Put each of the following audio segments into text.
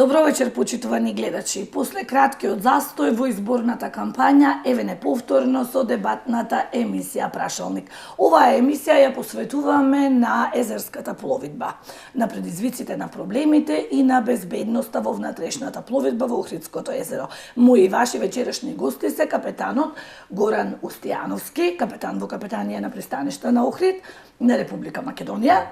Добро вечер, почитувани гледачи. После краткиот застој во изборната кампања, еве не повторно со дебатната емисија Прашалник. Оваа емисија ја посветуваме на езерската пловидба, на предизвиците на проблемите и на безбедноста во внатрешната пловидба во Охридското езеро. Мои и ваши вечерашни гости се капетанот Горан Устијановски, капетан во капетанија на пристаништа на Охрид, на Република Македонија,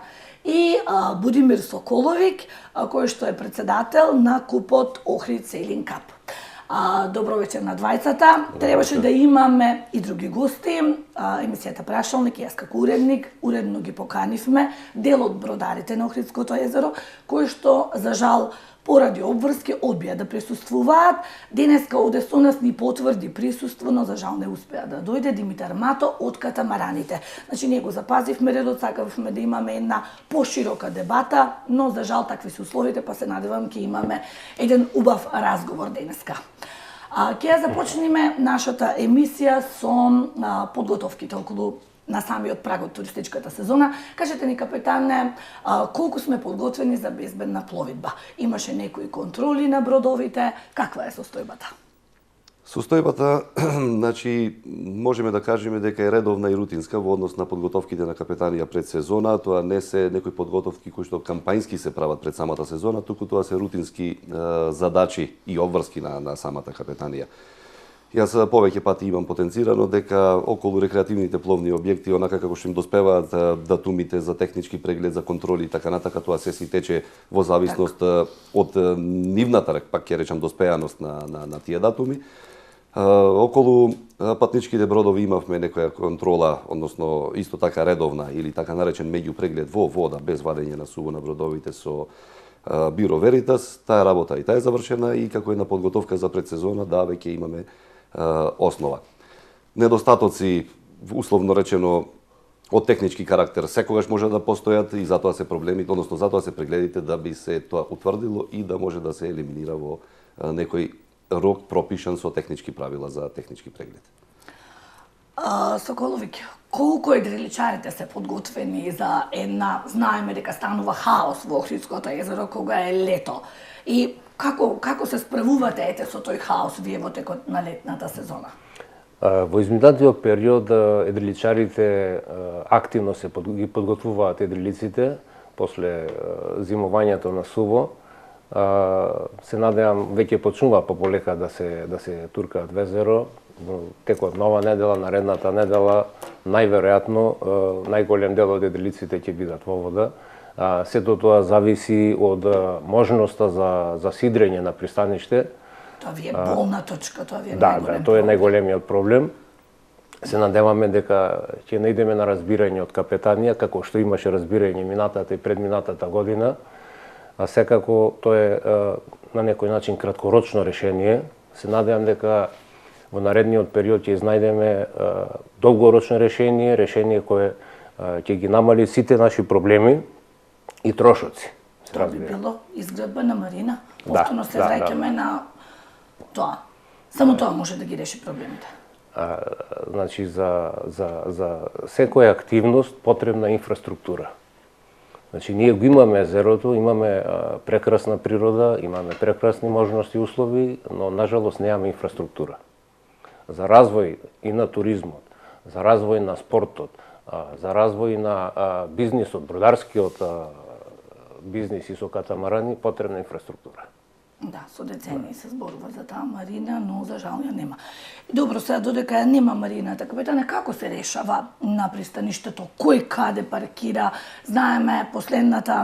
и Будимир Соколовик, кој што е председател на купот Охрид Сейлинг Кап. Добро вечер на двајцата. Требаше да имаме и други гости. Емисијата Прашалник, јас како уредник, уредно ги поканивме дел од бродарите на Охридското езеро, кои што, за жал, поради обврски одбија да присуствуваат. Денеска оде со нас ни потврди присуство, но за жал не успеа да дојде Димитар Мато од катамараните. Значи, ние го запазивме редот, сакавме да имаме една поширока дебата, но за жал такви се условите, па се надевам ќе имаме еден убав разговор денеска. Ќе ја започнеме нашата емисија со подготовките околу на самиот праг од туристичката сезона. Кажете ни, капетане, колку сме подготвени за безбедна пловидба? Имаше некои контроли на бродовите, каква е состојбата? Состојбата, значи, можеме да кажеме дека е редовна и рутинска во однос на подготовките на капетанија пред сезона. Тоа не се некои подготовки кои што кампањски се прават пред самата сезона, туку тоа се рутински задачи и обврски на самата капетанија. Јас повеќе пати имам потенцирано дека околу рекреативните пловни објекти, онака како што им доспеваат датумите за технички преглед, за контроли и така натака, тоа се си тече во зависност од нивната, пак ќе речам, доспеаност на тие датуми. Околу патничките бродови имавме некоја контрола, односно исто така редовна или така наречен меѓупреглед во вода, без вадење на суво на бродовите со Биро Веритас. Таа работа и таа е завршена и како една подготовка за предсезона, да, веќе имаме основа. Недостатоци, условно речено, од технички карактер секогаш може да постојат и затоа се проблемите, односно затоа се прегледите да би се тоа утврдило и да може да се елиминира во некој рок пропишан со технички правила за технички преглед. Соколовик, колку едриличарите се подготвени за една, знаеме дека станува хаос во Охридското езеро кога е лето. И како се справувате со тој хаос вие во текот на летната сезона? Во изминатиот период едриличарите активно се ги подготвуваат едрилиците после зимувањето на суво. Се надевам веќе почнува полека да се туркаат во езеро. Текот нова недела, наредната недела, најверојатно најголем дел од едрилиците ќе бидат во вода. Сето тоа зависи од можноста за сидрење на пристаниште. Тоа ви е болна точка, тоа ви е најголем проблем. Да, тоа е најголемиот проблем. Се надеваме дека ќе најдеме на разбирање од капетанија, како што имаше разбирање минатата и предминатата година. А секако тоа е на некој начин краткорочно решение. Се надевам дека во наредниот период ќе изнајдеме долгорочно решение кое ќе ги намали сите наши проблеми и трошоци. Тоа би било изградба на марина. Повторно се враќаме на тоа. Само тоа може да ги реши проблемите. Значи, за секоја активност потребна инфраструктура. Значи, ние го имаме езерото, имаме прекрасна природа, имаме прекрасни можности и услови, но, нажалост, немаме инфраструктура. За развој и на туризмот, за развој на спортот, за развој на бизнисот, бродарскиот бизнис и со катамарани, потребна инфраструктура. Да, со децении се зборува за таа марина, но за жал ја нема. Добро, сега додека ја нема марината, капетане, како се решава на пристаништето? Кој каде паркира? Знаеме последната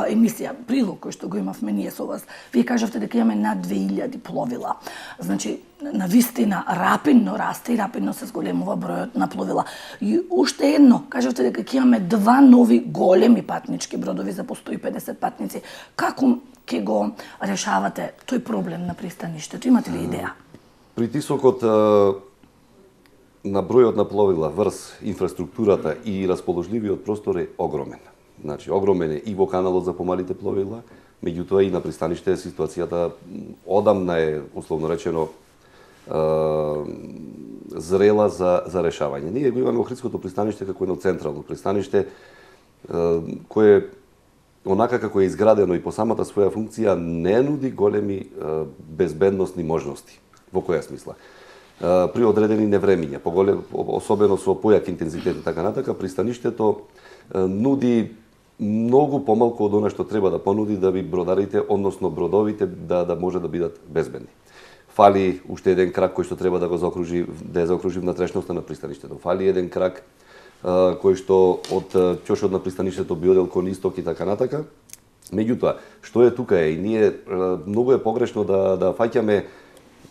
емисија, прилог кој што го имавме ние со вас. Вие кажавте дека имаме над 2000 пловила. Значи, на вистина рапидно расте и рапидно се зголемува бројот на пловила. И уште едно, кажавте дека ќе имаме 2 нови големи патнички бродови за по 150 патници. Како ќе го решавате тој проблем на пристаништето? Имате ли идеја? Притисокот на бројот на пловила врз инфраструктурата и расположливиот простор е огромен. Значи, огромен е и во каналот за помалите пловила, меѓутоа и на пристаниште ситуацијата одамна е, условно речено, зрела за решавање. Ние го имаме Охридското пристаниште како едно централно пристаниште, кое онака како е изградено и по самата своја функција, не нуди големи безбедносни можности. Во која смисла? При одредени невремиња, особено со појак интензитет и така натака, пристаништето нуди многу помалку од она што треба да понуди да би бродарите, односно бродовите, да може да бидат безбедни. Фали уште еден крак кој што треба да го заокружи, да ја заокружи внатрешноста на пристаништето. Фали еден крак кој што од ќошот на пристаништето би одел кон исток и така натака. Меѓутоа, што е тука и ние многу е погрешно да фаќаме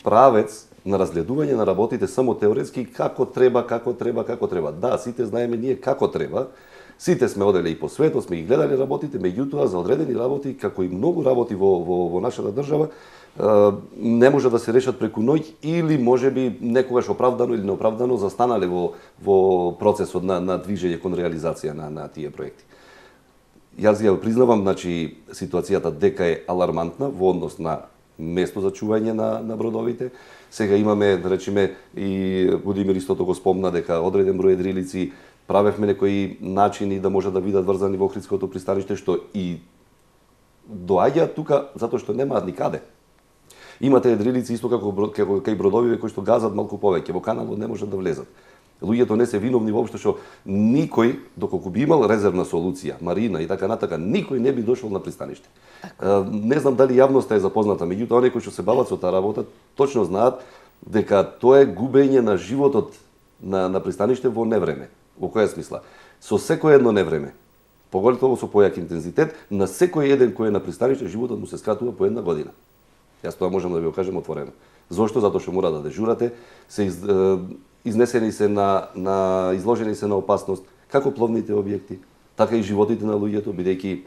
правец на разгледување на работите само теоретски како треба. Да, сите знаеме ние како треба. Сите сме оделе и по светот, сме ги гледали работите, меѓутоа за одредени работи, како и многу работи во нашата држава, не може да се решат преку ноќ или можеби некогаш оправдано или неоправдано застанале во процесот на движење кон реализација на тие проекти. Јас ја признавам, значи, ситуацијата дека е алармантна во однос на место за чување на бродовите. Сега имаме, да речеме, и Будимир истото го спомна дека одреден број едрилици правевме некои начини да може да бидат врзани во Охридското пристаниште, што и доаѓаат тука затоа што немаат никаде. Имате едрилици исто како кај бродовиве кои што газат малку повеќе, во каналот не можат да влезат. Луѓето не се виновни воопшто што никој, доколку би имал резервна солуција, марина и така натака, никој не би дошол на пристаниште. Не знам дали јавноста е запозната, меѓутоа оние кои што се бават со таа работа точно знаат дека тоа е губење на животот на пристаниште во невреме. Во која смисла? Со секој едно невреме, поголемо со појак интензитет, на секој еден кој е на пристаниште животот му се скратува по 1 година. Јас тоа можам да ви го кажам отворено. Зошто? Затоа што мора да дежурате, се изнесени се изложени се на опасност како пловните објекти, така и животите на луѓето, бидејќи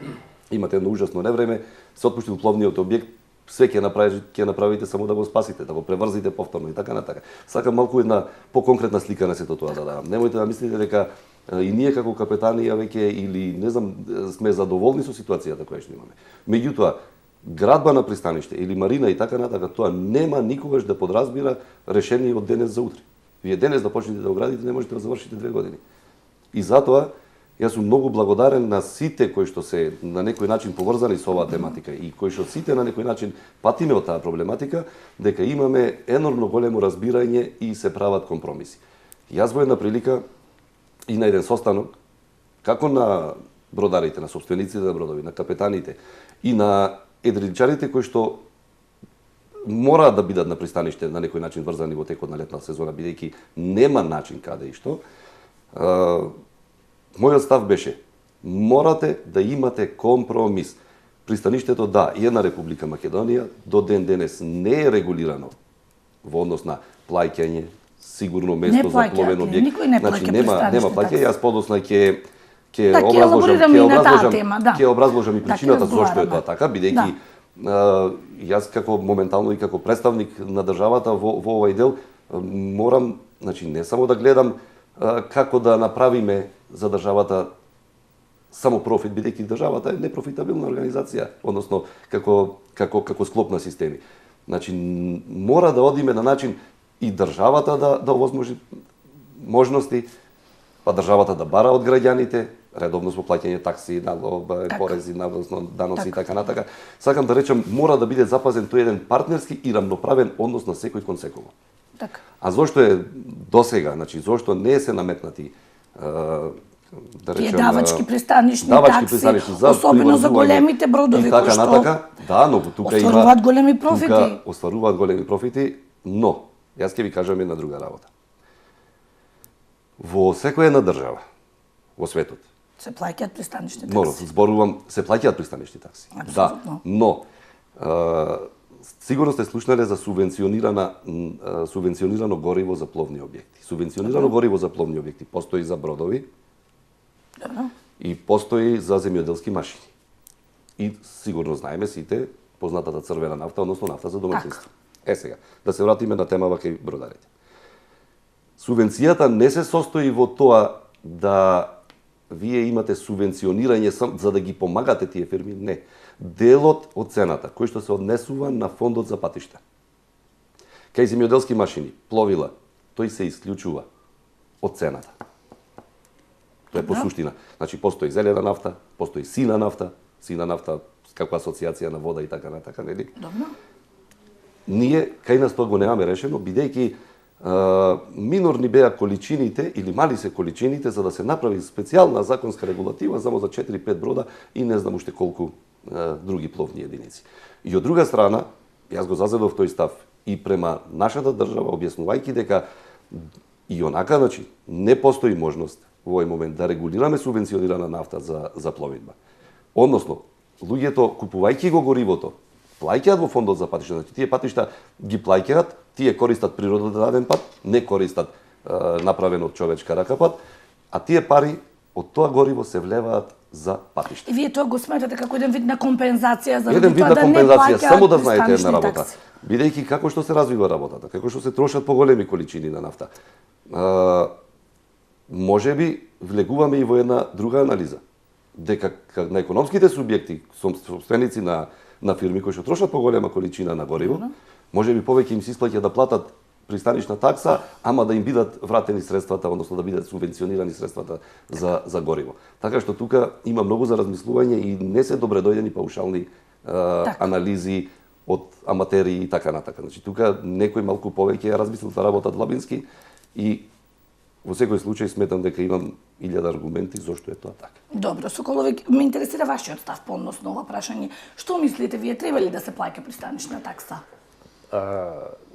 имате едно ужасно невреме, се отпуштил пловниот објект, све ќе направите само да го спасите, да го преврзите повторно и така натака. Сакам малку една поконкретна слика на сето тоа да дадам. Немојте да мислите дека и ние како капетанија веќе или не знам сме задоволни со ситуацијата која што имаме. Меѓутоа, градба на пристаниште или марина и така натака, тоа нема никогаш да подразбира решение од денес за утре. Вие денес да почнете да го градите, не можете да завршите 2 години. И затоа, јас сум многу благодарен на сите кои што се на некој начин поврзани со оваа тематика и кои што сите на некој начин патиме од таа проблематика, дека имаме енормно големо разбирање и се прават компромиси. Јас во една прилика и на еден состанок, како на бродарите, на собствениците на бродови, на капетаните и на едриличарите кои што мора да бидат на пристаниште на некој начин врзани во текот на летна сезона, бидејќи нема начин каде и што, мојот став беше, морате да имате компромис. Пристаништето, да, и една Република Македонија до ден денес не е регулирано во однос на плаќање, сигурно место за пловен објект. Никој не плаќа нема плаќање, јас подосна ќе образложам и причината зошто е тоа така, бидејќи јас како моментално и како представник на државата во овој дел морам, значи не само да гледам како да направиме за државата само профит, бидејќи државата е непрофитабилна организација, односно како склоп на системи. Значи мора да одиме на начин и државата да овозможи можности, па државата да бара од граѓаните, редовно со плаќање такси, порези, даноци и така натака. Сакам да речам, мора да биде запазен тој еден партнерски и рамноправен однос на секој кон секого. Така. А зошто е досега, значи зошто не се наметнати да речем давачки пристанишни такси, особено за големите бродови кои што да, но тука остваруваат големи профити. Тука остваруваат големи профити, но јас ќе ви кажам една друга работа. Во секоја една држава во светот се плаќаат пристанишни такси. Зборувам, се плаќаат пристанишни такси. Абсолютно. Да, но сигурно сте слушнале за субвенционирано гориво за пловни објекти. Субвенционирано гориво за пловни објекти постои за бродови. Добро. И постои за земјоделски машини. И сигурно знаеме сите познатата црвена нафта, односно нафта за домаќинство. Сега, да се вратиме на темава кај бродарите. Субвенцијата не се состои во тоа да вие имате субвенционирање за да ги помагате тие фирми, не. Делот од цената кој што се однесува на фондот за патишта. Кај земјоделски машини, пловила, тој се исклучува од цената. Тоа е по суштина. Значи постои зелена нафта, постои сина нафта, сина нафта, каква асоциација на вода и така натака, нели? Добро. Ние кај нас тоа го немаме решено, бидејќи минорни беа количините или мали се количините за да се направи специјална законска регулатива само за 4-5 брода и не знам уште колку други пловни единици. И од друга страна, јас го зазедов тој став и према нашата држава, објаснувајќи дека и онака, значи, не постои можност во овој момент да регулираме субвенционирана нафта за пловидба. Односно, луѓето купувајќи го горивото, плаќаат во фондот за патишта, значи тие патишта ги плаќаат, тие користат природодаден пат, не користат направен од човечка рака пат, а тие пари од тоа гориво се влеваат за патишта. И вие тоа го сметате како еден вид на компензација за еден вид тоа на да не компензација, плаќаат само да знаете една пристанишни работа. такси. Бидејќи како што се развива работата, како што се трошат поголеми количини на нафта, може би влегуваме и во една друга анализа, дека на економските субјекти, собственици на фирми кои што трошат поголема количина на гориво, може би повеќе им се исплаќа да платат пристанишна такса, ама да им бидат вратени средствата, односно да бидат субвенционирани средствата за гориво. Така што тука има многу за размислување и не се добре дојдени паушални анализи од аматери и така натака. Значи тука некој малку повеќе ја размислил да работат длабински и во секој случај сметам дека имам 1000 аргументи зошто е тоа така. Добро, Соколови, ме интересира вашиот став по однос на ова прашање. Што мислите вие, треба ли да се плаќа пристанишна такса?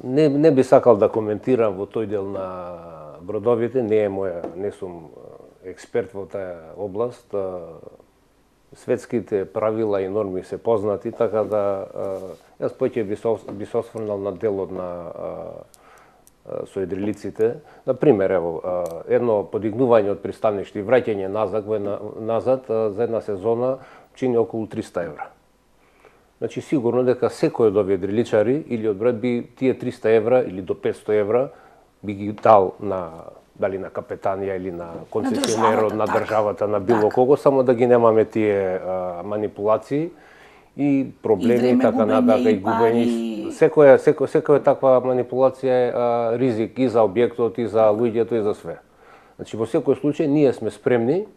Не би сакал да коментирам во тој дел на бродовите, не сум експерт во таа област. Светските правила и норми се познати, така да јас повеќе би се осврнал на делот на со едрилиците. На пример, ево, едно подигнување од пристаниште и враќање назад за една сезона чини околу 300 евра. Значи, сигурно дека секој од овие едриличари или од брат би тие 300 евра или до 500 евра би ги дал дали на капетанија или на концесионерот, на државата, на било кого, само да ги немаме тие манипулации и проблеми и така натака и губење. Секоја таква манипулација е ризик и за објектот, и за луѓето, и за све. Значи, во секој случај ние сме спремни,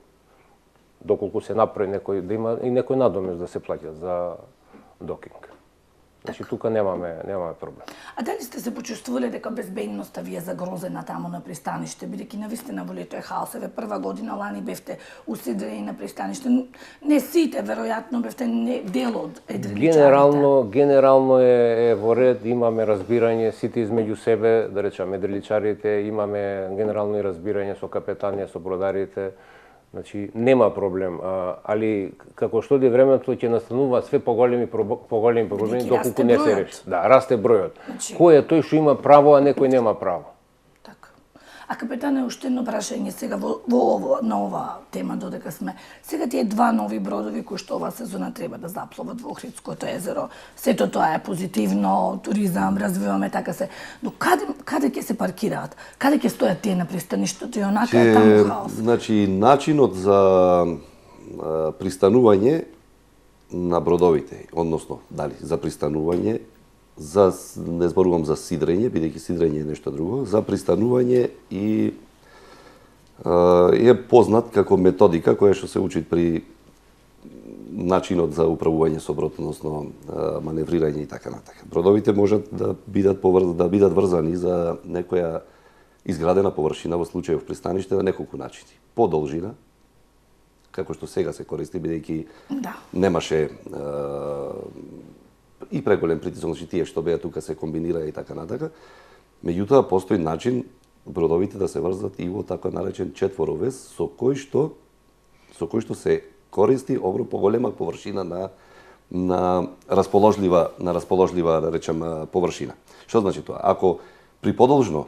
доколку се направи некој, да има и некој надомест да се плаќа за докинг. Значи, тука немаме проблем. А дали сте се почувствувале дека безбедноста ви е загрозена таму на пристаниште, бидејќи навистина во лето е хаос? Еве прва година лани бевте усидрени на пристаниште. Не сите, веројатно бевте дел од едриличарите. Генерално е во ред, имаме разбирање сите измеѓу себе, да речеме едриличарите, имаме генерално и разбирање со капетанија, со бродарите. Значи, нема проблем, али како што оди времето ќе настанува све поголеми проблеми доколку не се реши. Да, расте бројот. Значи, кој е тој што има право, а некој нема право? Така. А капетане, уште едно прашање сега на ова тема додека сме. Сега тие два нови бродови кои што оваа сезона треба да запловат во Охридското езеро. Сето тоа е позитивно, туризам, развиваме така се. Но каде ќе се паркираат? Каде ќе стојат тие на пристаништето и онака е таму хаос? Значи, начинот за пристанување на бродовите, односно, дали за пристанување, не зборувам за сидрење, бидејќи сидрење е нешто друго, за пристанување и е познат како методика која што се учи при начинот за управување со брод, односно маневрирање и така натака. Бродовите можат да бидат врзани за некоја изградена површина, во случајов пристаниште, на неколку начини. По должина, како што сега се користи, бидејќи немаше и преголем притисок, значи тие што беа тука се комбинира и така натака. Меѓутоа, постои начин бродовите да се врзат и во така наречен четворовес, со кој што се користи обро поголема површина на расположлива, да речем, површина. Што значи тоа? Ако при подолжно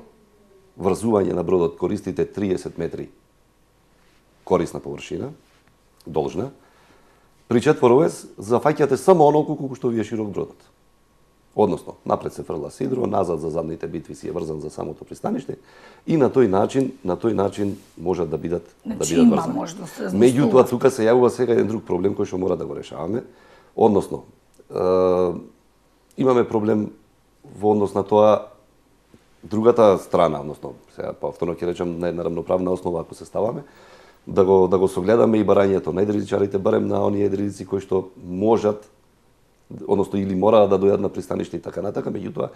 врзување на бродот користите 30 метри корисна површина, должна, при четворовес зафаќате само онолку колку што ви е широк бродот. Односно, напред се фрла сидро, назад за задните битви си е врзан за самото пристаниште и на тој начин можат да бидат врзани. Меѓутоа, тука се јавува сега еден друг проблем кој што мора да го решаваме. Односно, имаме проблем во однос на тоа другата страна, односно, сега повторно ќе речам на една рамноправна основа ако се ставаме, да го согледаме и барањето на едриличарите, барем на оние едрилици кои што можат, односно или мораат да дојдат на пристаниште и така натака. Меѓутоа,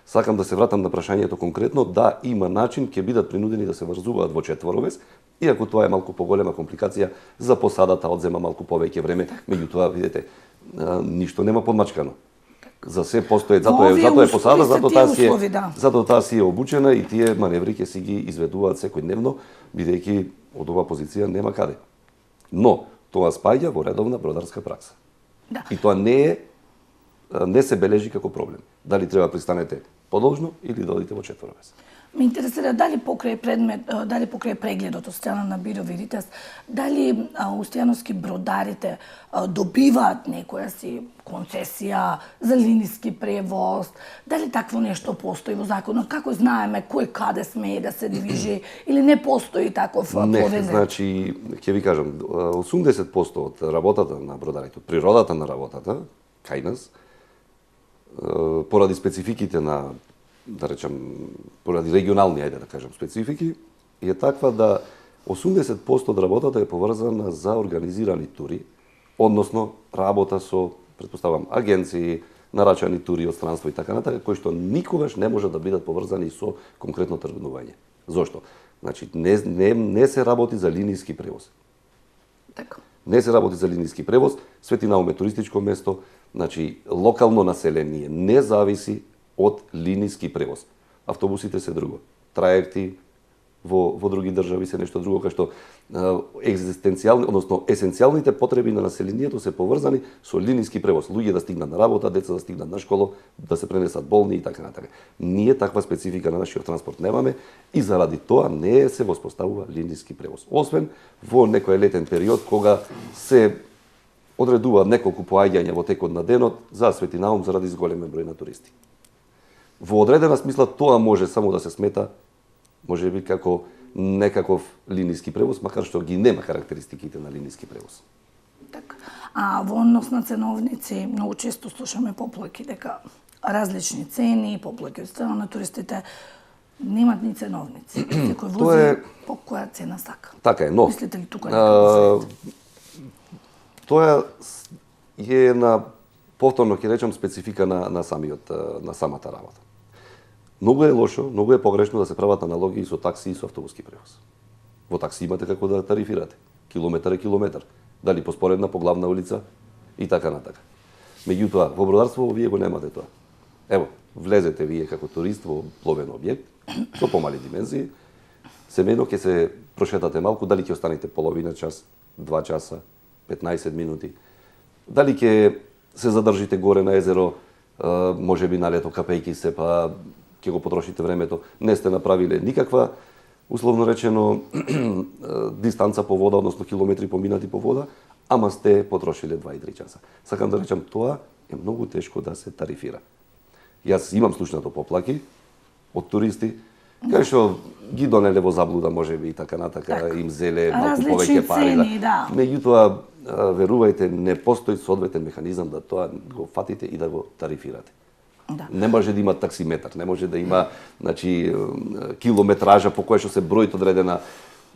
сакам да се вратам на прашањето конкретно, да, има начин, ќе бидат принудени да се врзуваат во четворовес, иако тоа е малку поголема компликација за посадата, одзема малку повеќе време, меѓутоа, видете, ништо нема подмачкано. За се постои, затоа е посада, затоа таа си е обучена и тие маневри ќе си ги изведуваат секојдневно, бидејќи од оваа позиција нема каде. Но тоа спаѓа во редовна бродарска пракса. Да. И тоа не се бележи како проблем. Дали треба пристанете подолжно или да одите во четворовес. Ме интересира дали покрај прегледот од страна на Биро Веритас, дали устојановски бродарите добиваат некоја си концесија за линиски превоз, дали такво нешто постои во законот, како знаеме кој каде смее да се движи или не постои таков Не, поведен? значи, ќе ви кажам, 80% од работата на бродарите, од природата на работата, кај нас, поради спецификите на, да речем, поради регионални, ајде да кажем, специфики, е таква да 80% од работата е поврзана за организирани тури, односно работа со, претпоставам, агенции, нарачани тури од странство и така натака, кои што никогаш не може да бидат поврзани со конкретно тргнување. Зошто? Значи, не се работи за линиски превоз. Така. Не се работи за линиски превоз, Свети Наум е туристичко место, значи локално население не зависи од линиски превоз. Автобусите се друго. Траекти во други држави се нешто друго, кај што екзистенцијални, односно есенцијалните потреби на населението се поврзани со линиски превоз. Луѓе да стигнат на работа, деца да стигнат на школа, да се пренесат болни и така натака. Ние таква специфика на нашиот транспорт немаме и заради тоа не се воспоставува линиски превоз. Освен во некој летен период кога се одредува неколку поаѓања во текот на денот за Свети Наум заради зголемен број на туристи. Во одредена смисла тоа може само да се смета може би како некаков линиски превоз, макар што ги нема карактеристиките на линиски превоз. Така. А во однос на ценовници, многу често слушаме поплаки дека различни цени, поплаки од страна на туристите, немат ни ценовници. Секој вози по која цена сака. Така е, но Мислите ли тука некако тоа е на повторно ќе речам специфика на самата работа. Многу е лошо, многу е погрешно да се прават аналогии со такси и со автобуски превоз. Во такси имате како да тарифирате. Километар е километар. Дали поспоредна по главна улица и така натака. Меѓутоа, во бродарство вие го немате тоа. Ево, влезете вие како турист во пловен објект со помали димензии, семејно ќе се прошетате малку, дали ќе останете половина час, 2 часа, 15 минути. Дали ќе се задржите горе на езеро, може би на лето капејки се, па ќе го потрошите времето. Не сте направиле никаква, условно речено, дистанца по вода, односно километри поминати по вода, ама сте потрошиле 2 и 3 часа. Сакам да речам, тоа е многу тешко да се тарифира. Јас имам слушнато поплаки од туристи, кај што ги донеле во заблуда, може би и така натака, им зеле малку повеќе пари. Да. Меѓутоа, верувајте, не постои соодветен механизам да тоа го фатите и да го тарифирате. Да. Не може да има таксиметар, не може да има, значи, километража по која што се бројат одредена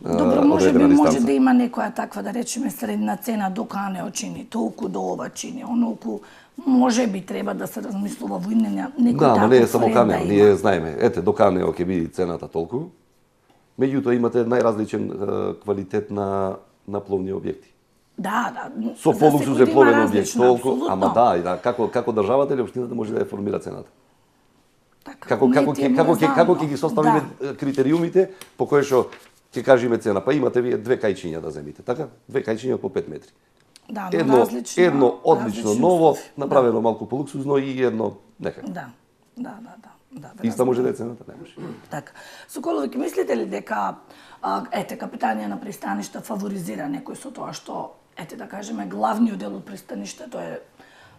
Добро, може да има некоја таква, да речеме, средна цена до кане очини, толку до ова чини, онолку, може би треба да се размислува во некој таков. Да, но не е само Канео, да ние знаеме, ете, до Канео ќе биде цената толку. Меѓутоа имате најразличен квалитет на пловни објекти. Да. Со полуксузен пловен објект толку, апсолутно. ама да, како државата или општината може да ја формира цената. Така, Како ќе ги составиме критериумите по кои што ќе кажеме цена, па имате вие 2 кајчиња да земите, така? 2 кајчиња по 5 метри. Да, едно одлично ново, направено малку полуксузно и едно некако. Да. Иста може да е цената, не може. Така. Соколовиќ, мислите ли дека капитанија на пристаништа фаворизира некој со тоа што, да кажеме, главниот дел од пристаништето е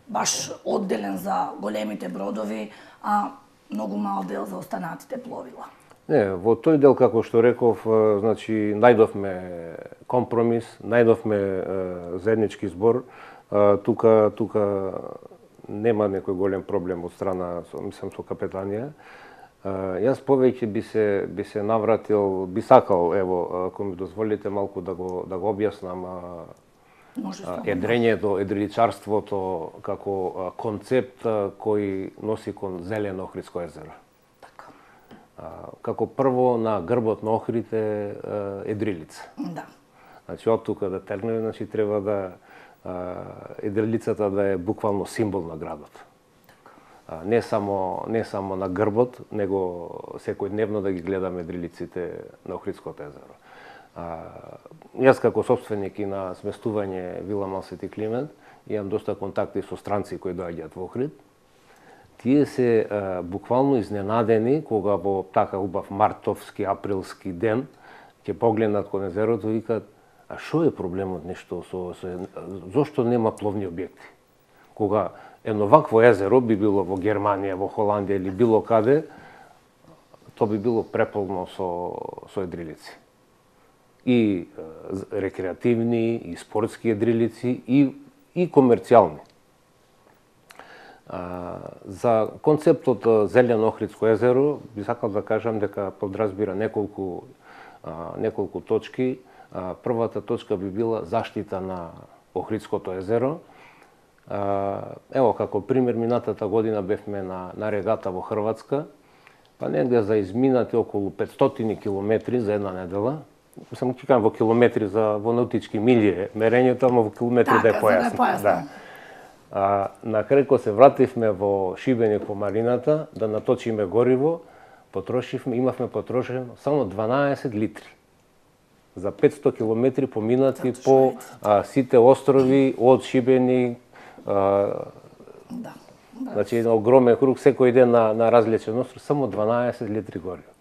баш одделен за големите бродови, а многу мал дел за останатите пловила? Не, во тој дел, како што реков, значи, најдовме компромис, најдовме заеднички збор. Тука нема некој голем проблем од страна, мислам, со капетанија. Јас повеќе би се навратил, би сакал, ево, ако ми дозволите малку да го објаснам едрењето, едриличарството како концепт кој носи кон зелено Охридско езеро. Така. Како прво на грбот на Охрид едрилица. Да. Значи од тука да тргнеме, значи треба да едрилицата да е буквално символ на градот. Не само на грбот, него секојдневно да ги гледаме едрилиците на Охридското езеро. Јас како собственик и на сместување Вила Мал Свети Климент имам доста контакти со странци кои доаѓаат во Охрид. Тие се буквално изненадени кога во така убав мартовски, априлски ден ќе погледнат кон езерото и викаат: а шо е проблемот нешто зошто нема пловни објекти? Кога едно вакво езеро би било во Германија, во Холандија или било каде, то би било преполно со едрилици. И рекреативни, и спортски едрилици, и комерцијални. За концептот Зелено Охридско езеро би сакал да кажам дека подразбира неколку точки. Првата точка би била заштита на Охридското езеро. Ево, како пример, минатата година бевме на регата во Хрватска, па негде за изминати околу 500 километри за една недела. Само ќе кажам во километри, во наутички милји мерењето, ама во километри да е појасно. Да. На крај кога се вративме во Шибеник по марината, да наточиме гориво, имавме потрошено само 12 литри. За 500 километри поминати по сите острови од Шибеник. Значи еден огромен круг, секој ден на различен остров, само 12 литри гориво.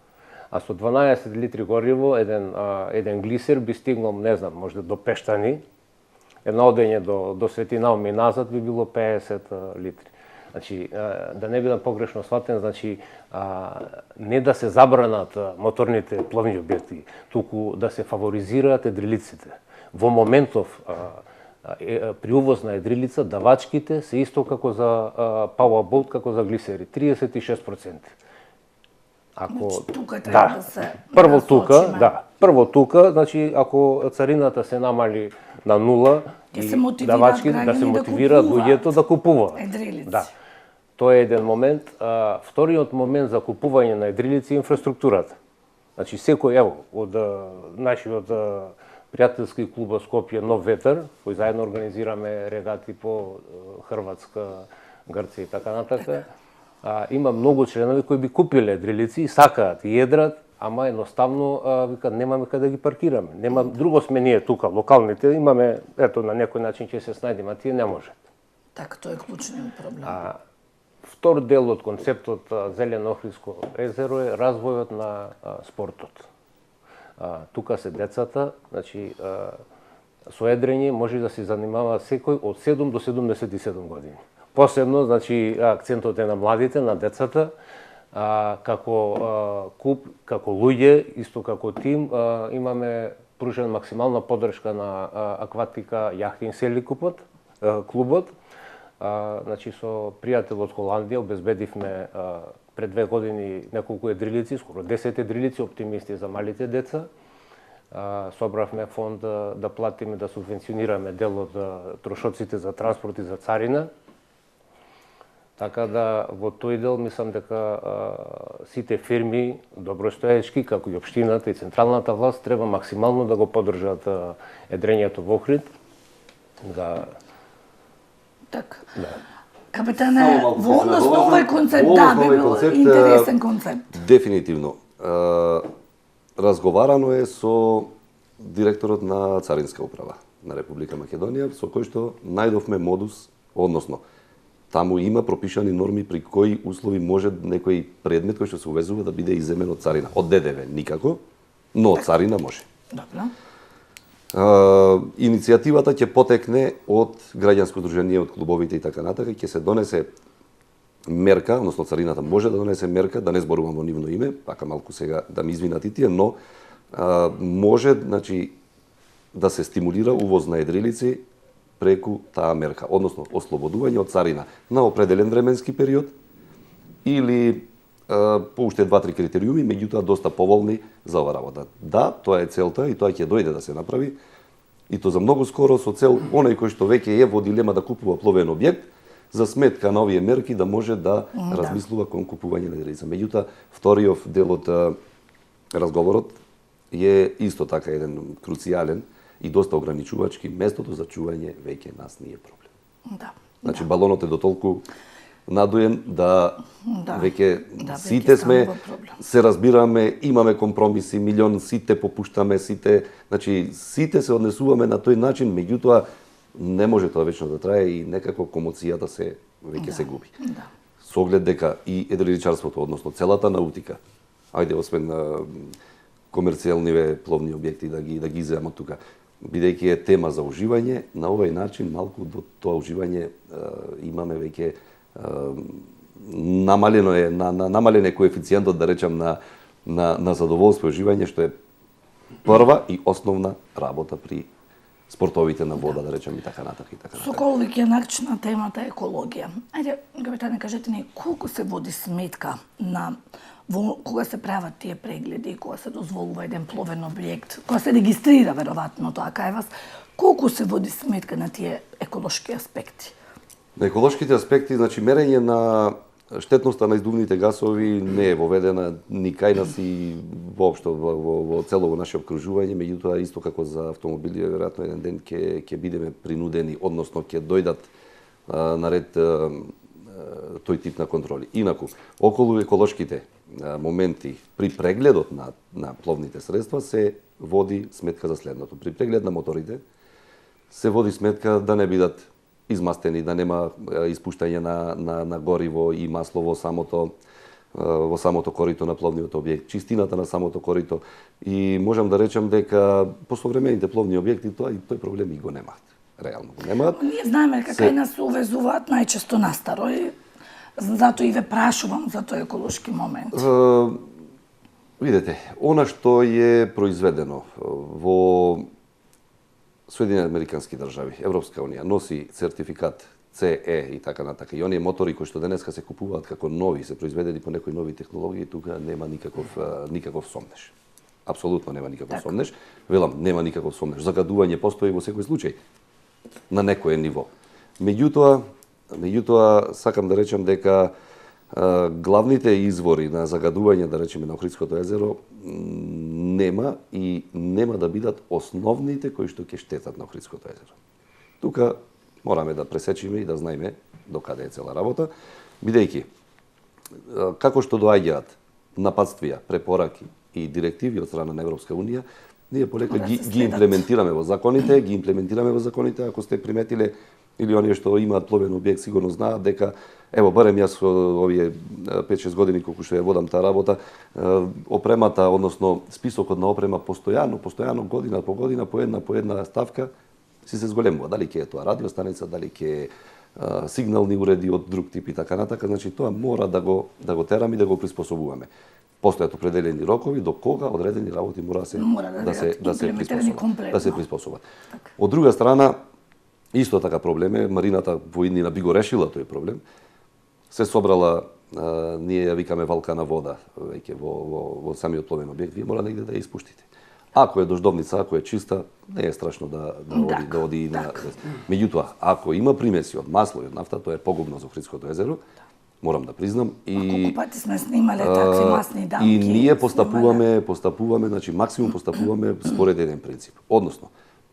А со 12 литри гориво еден глисер би стигнал, не знам, може до Пештани, едно одење до Свети Наум и назад би било 50 литри. Значи, да не бидам погрешно сватен, значи, не да се забранат моторните пловни објекти, туку да се фаворизираат едрилиците. Во моментов, при увоз на едрилица, давачките се исто како за powerboat, како за глисери, 36%. Тука треба да се Прво тука, значи ако царината се намали на нула, давачки да се мотивираат луѓето да купуваат. Едрилици. Да. Тоа е еден момент. Вториот момент за купување на едрилици е инфраструктурата. Значи секој, ево, од нашиот пријателски клуб Скопје Нов ветер, кој заедно организираме регати по Хрватска, Грција и така натака. Има многу членови кои би купиле едрилици и сакаат и едрат, ама едноставно викаат немаме каде да ги паркираме. Нема друго сме ние тука, локалните, имаме, ето на некој начин ќе се снајдеме, а тие не можат. Така, тој е клучниот проблем. Втор дел од концептот Зелено Охридско езеро е развојот на спортот. Тука се децата, значи со едрење може да се занимава секој од 7 до 77 години. Посебно, значи, акцентот е на младите, на децата, како клуб, како луѓе, исто како тим, имаме пружена максимална поддршка на акватика Јахтин Сели клубот. Значи, со пријател од Холандија обезбедивме пред 2 години неколку едрилици, скоро 10 едрилици, оптимисти за малите деца. Собравме фонд да платиме, да субвенционираме дел од трошоците за транспорт и за царина. Така да во тој дел мислам дека сите фирми добростоечки, како и општината и централната власт, треба максимално да го поддржат едрењето во Охрид. Така. Капитане, во однос на овој концепт, да, би бил интересен концепт. Дефинитивно. Разговарано е со директорот на Царинска управа на Република Македонија, со кој што најдовме модус, односно, таму има пропишани норми при кои услови може некој предмет кој што се увезува да биде изземен од царина. Од ДДВ никако, но од царина може. Добро. Иницијативата ќе потекне од граѓанско дружение, од клубовите и така натака, ќе се донесе мерка, односно царината може да донесе мерка, да не зборувам во нивно име, пака малку сега да ми извинат и тие, но може, значи, да се стимулира увоз на едрилици преку таа мерка, односно ослободување од царина на определен временски период или по уште 2-3 критериуми, меѓутоа доста поволни за ова работа. Да, тоа е целта и тоа ќе дојде да се направи. И то за многу скоро со цел оној кој што веќе е во дилема да купува пловен објект, за сметка на овие мерки да може да размислува кон купување на единица. Меѓутоа, вториот дел од разговорот е исто така еден круцијален и доста ограничувачки. Местото за чување веќе нас не е проблем. Да. Значи балонот е дотолку надуен да веќе сите веќе сме, станува проблем. се разбираме, имаме компромиси, милион, сите попуштаме, значи сите се однесуваме на тој начин, меѓутоа не може тоа вечно да трае и некако комоцијата се веќе се губи. Да. Со оглед дека и едриличарството, односно целата наутика, ајде освен комерцијалниве пловни објекти да ги земат тука, бидејќи е тема за уживање, на овој начин малку до тоа уживање имаме веќе намален е коефициентот, да речам, на задоволство и уживање, што е прва и основна работа при спортовите на вода, да речем, и така натаму и така натаму. Соколовик е начна темата екологија. Ајде, капитане, кажете ни колку се води сметка на кога се прават тие прегледи, кога се дозволува еден пловен објект, кога се регистрира веројатно тоа кај вас, колку се води сметка на тие еколошки аспекти? На еколошките аспекти, значи мерење на штетноста на издувните гасови не е воведена ни кај нас и воопшто во целово наше обкружување, меѓутоа исто како за автомобили, веројатно еден ден ќе бидеме принудени, односно ќе дојдат наред тој тип на контроли. Инаку, околу еколошките моменти при прегледот на пловните средства се води сметка за следното. При преглед на моторите се води сметка да не бидат измастени, да нема испуштање на гориво и масло во самото корито на пловниот објект, чистината на самото корито. И можам да речам дека по современите пловни објекти тој проблем и го немаат. Реално го немаат. Ние знаеме дека кај нас се увезуваат најчесто на старо и затоа и ве прашувам за тој еколошки момент. Видете, она што е произведено во Соединените американски држави, Европска унија, носи сертификат CE и така натака. И оние мотори кои што денеска се купуваат како нови, се произведени по некои нови технологии, тука нема никаков сомнеш. Апсолутно нема никаков сомнеш. Велам, нема никаков сомнеш. Загадување постои во секој случај на некое ниво. Меѓутоа сакам да речам дека главните извори на загадување, да речеме, на Охридското езеро нема и нема да бидат основните кои што ќе штетат на Охридското езеро. Тука мораме да пресечиме и да знаеме докаде е цела работа, бидејќи како што доаѓаат нападствија, препораки и директиви од страна на Европска унија, ние полека ги имплементираме во законите, ако сте приметиле или оние што имаат пловен објект сигурно знаат дека ево барем јас овие 5-6 години колку што ја водам таа работа, опремата, односно списокот на опрема постојано година по година по една ставка се зголемува. Дали ќе е тоа радиостаница, дали ќе е сигнални уреди од друг тип и така натака, значи тоа мора да го тераме и да го приспособуваме. Постојат определени рокови до кога одредени работи мора да се приспособат. Од друга страна, исто така проблем е, Марината во иднина би го решила тој проблем. Се собрала, ние ја викаме валка на вода, веќе во самиот пловен објект, вие мора негде да ја испуштите. Ако е дождовница, ако е чиста, не е страшно да оди на... Меѓутоа, ако има примеси од масло и од нафта, тоа е погубно за Охридското езеро, морам да признам. Колку пати сме снимале такви масни дамки. И ние постапуваме, значи максимум постапуваме според еден принцип. Односно,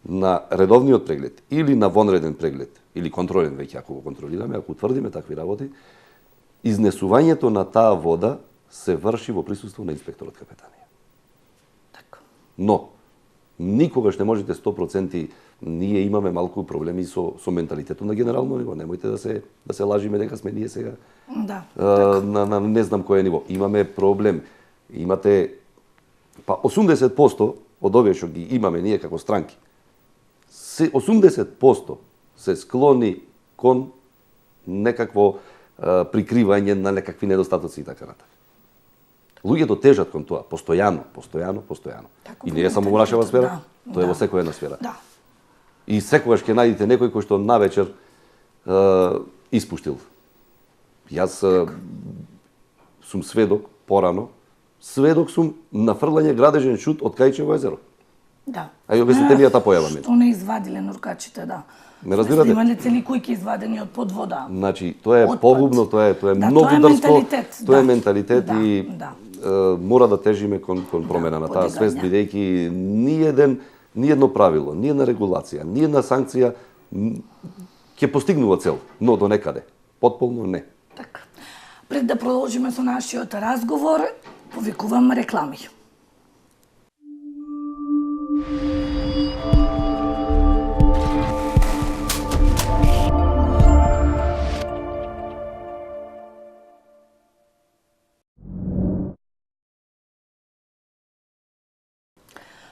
на редовниот преглед или на вонреден преглед, или контролен веќе ако го контролираме, ако утврдиме такви работи, изнесувањето на таа вода се врши во присуство на инспекторот капетанија. Но, никогаш не можете 100%, ние имаме малку проблеми со менталитетот на генерално ниво. Немојте да се лажиме дека сме ние сега на не знам кој ниво. Имаме проблем. Имате 80% од овие што ги имаме ние како странки, 80% се склони кон некакво прикривање на некакви недостатоци и така натаму. Луѓето тежат кон тоа, постојано. И не е само во нашава сфера, тоа е во секоја една сфера. Да. И секогаш ќе најдете некој кој што навечер испуштил. Јас сум сведок порано, сведок сум на фрлање градежен шут од Кајчево езеро. Да. А и обясните ли ја та појава мене? Што не извадиле нуркачите, да. Ме разбирате? Имале цели кујки извадени од под вода. Значи, тоа е Отпад. погубно, тоа е Да, многу тоа е дрсто, менталитет, тоа е да. менталитет Да, и да. мора да тежиме кон промена на таа подигање. свест, бидејќи ни едно правило, ни една регулација, ни една санкција ќе постигнува цел, но до некаде. Потполно не. Така. Пред да продолжиме со нашиот разговор, повикувам реклами.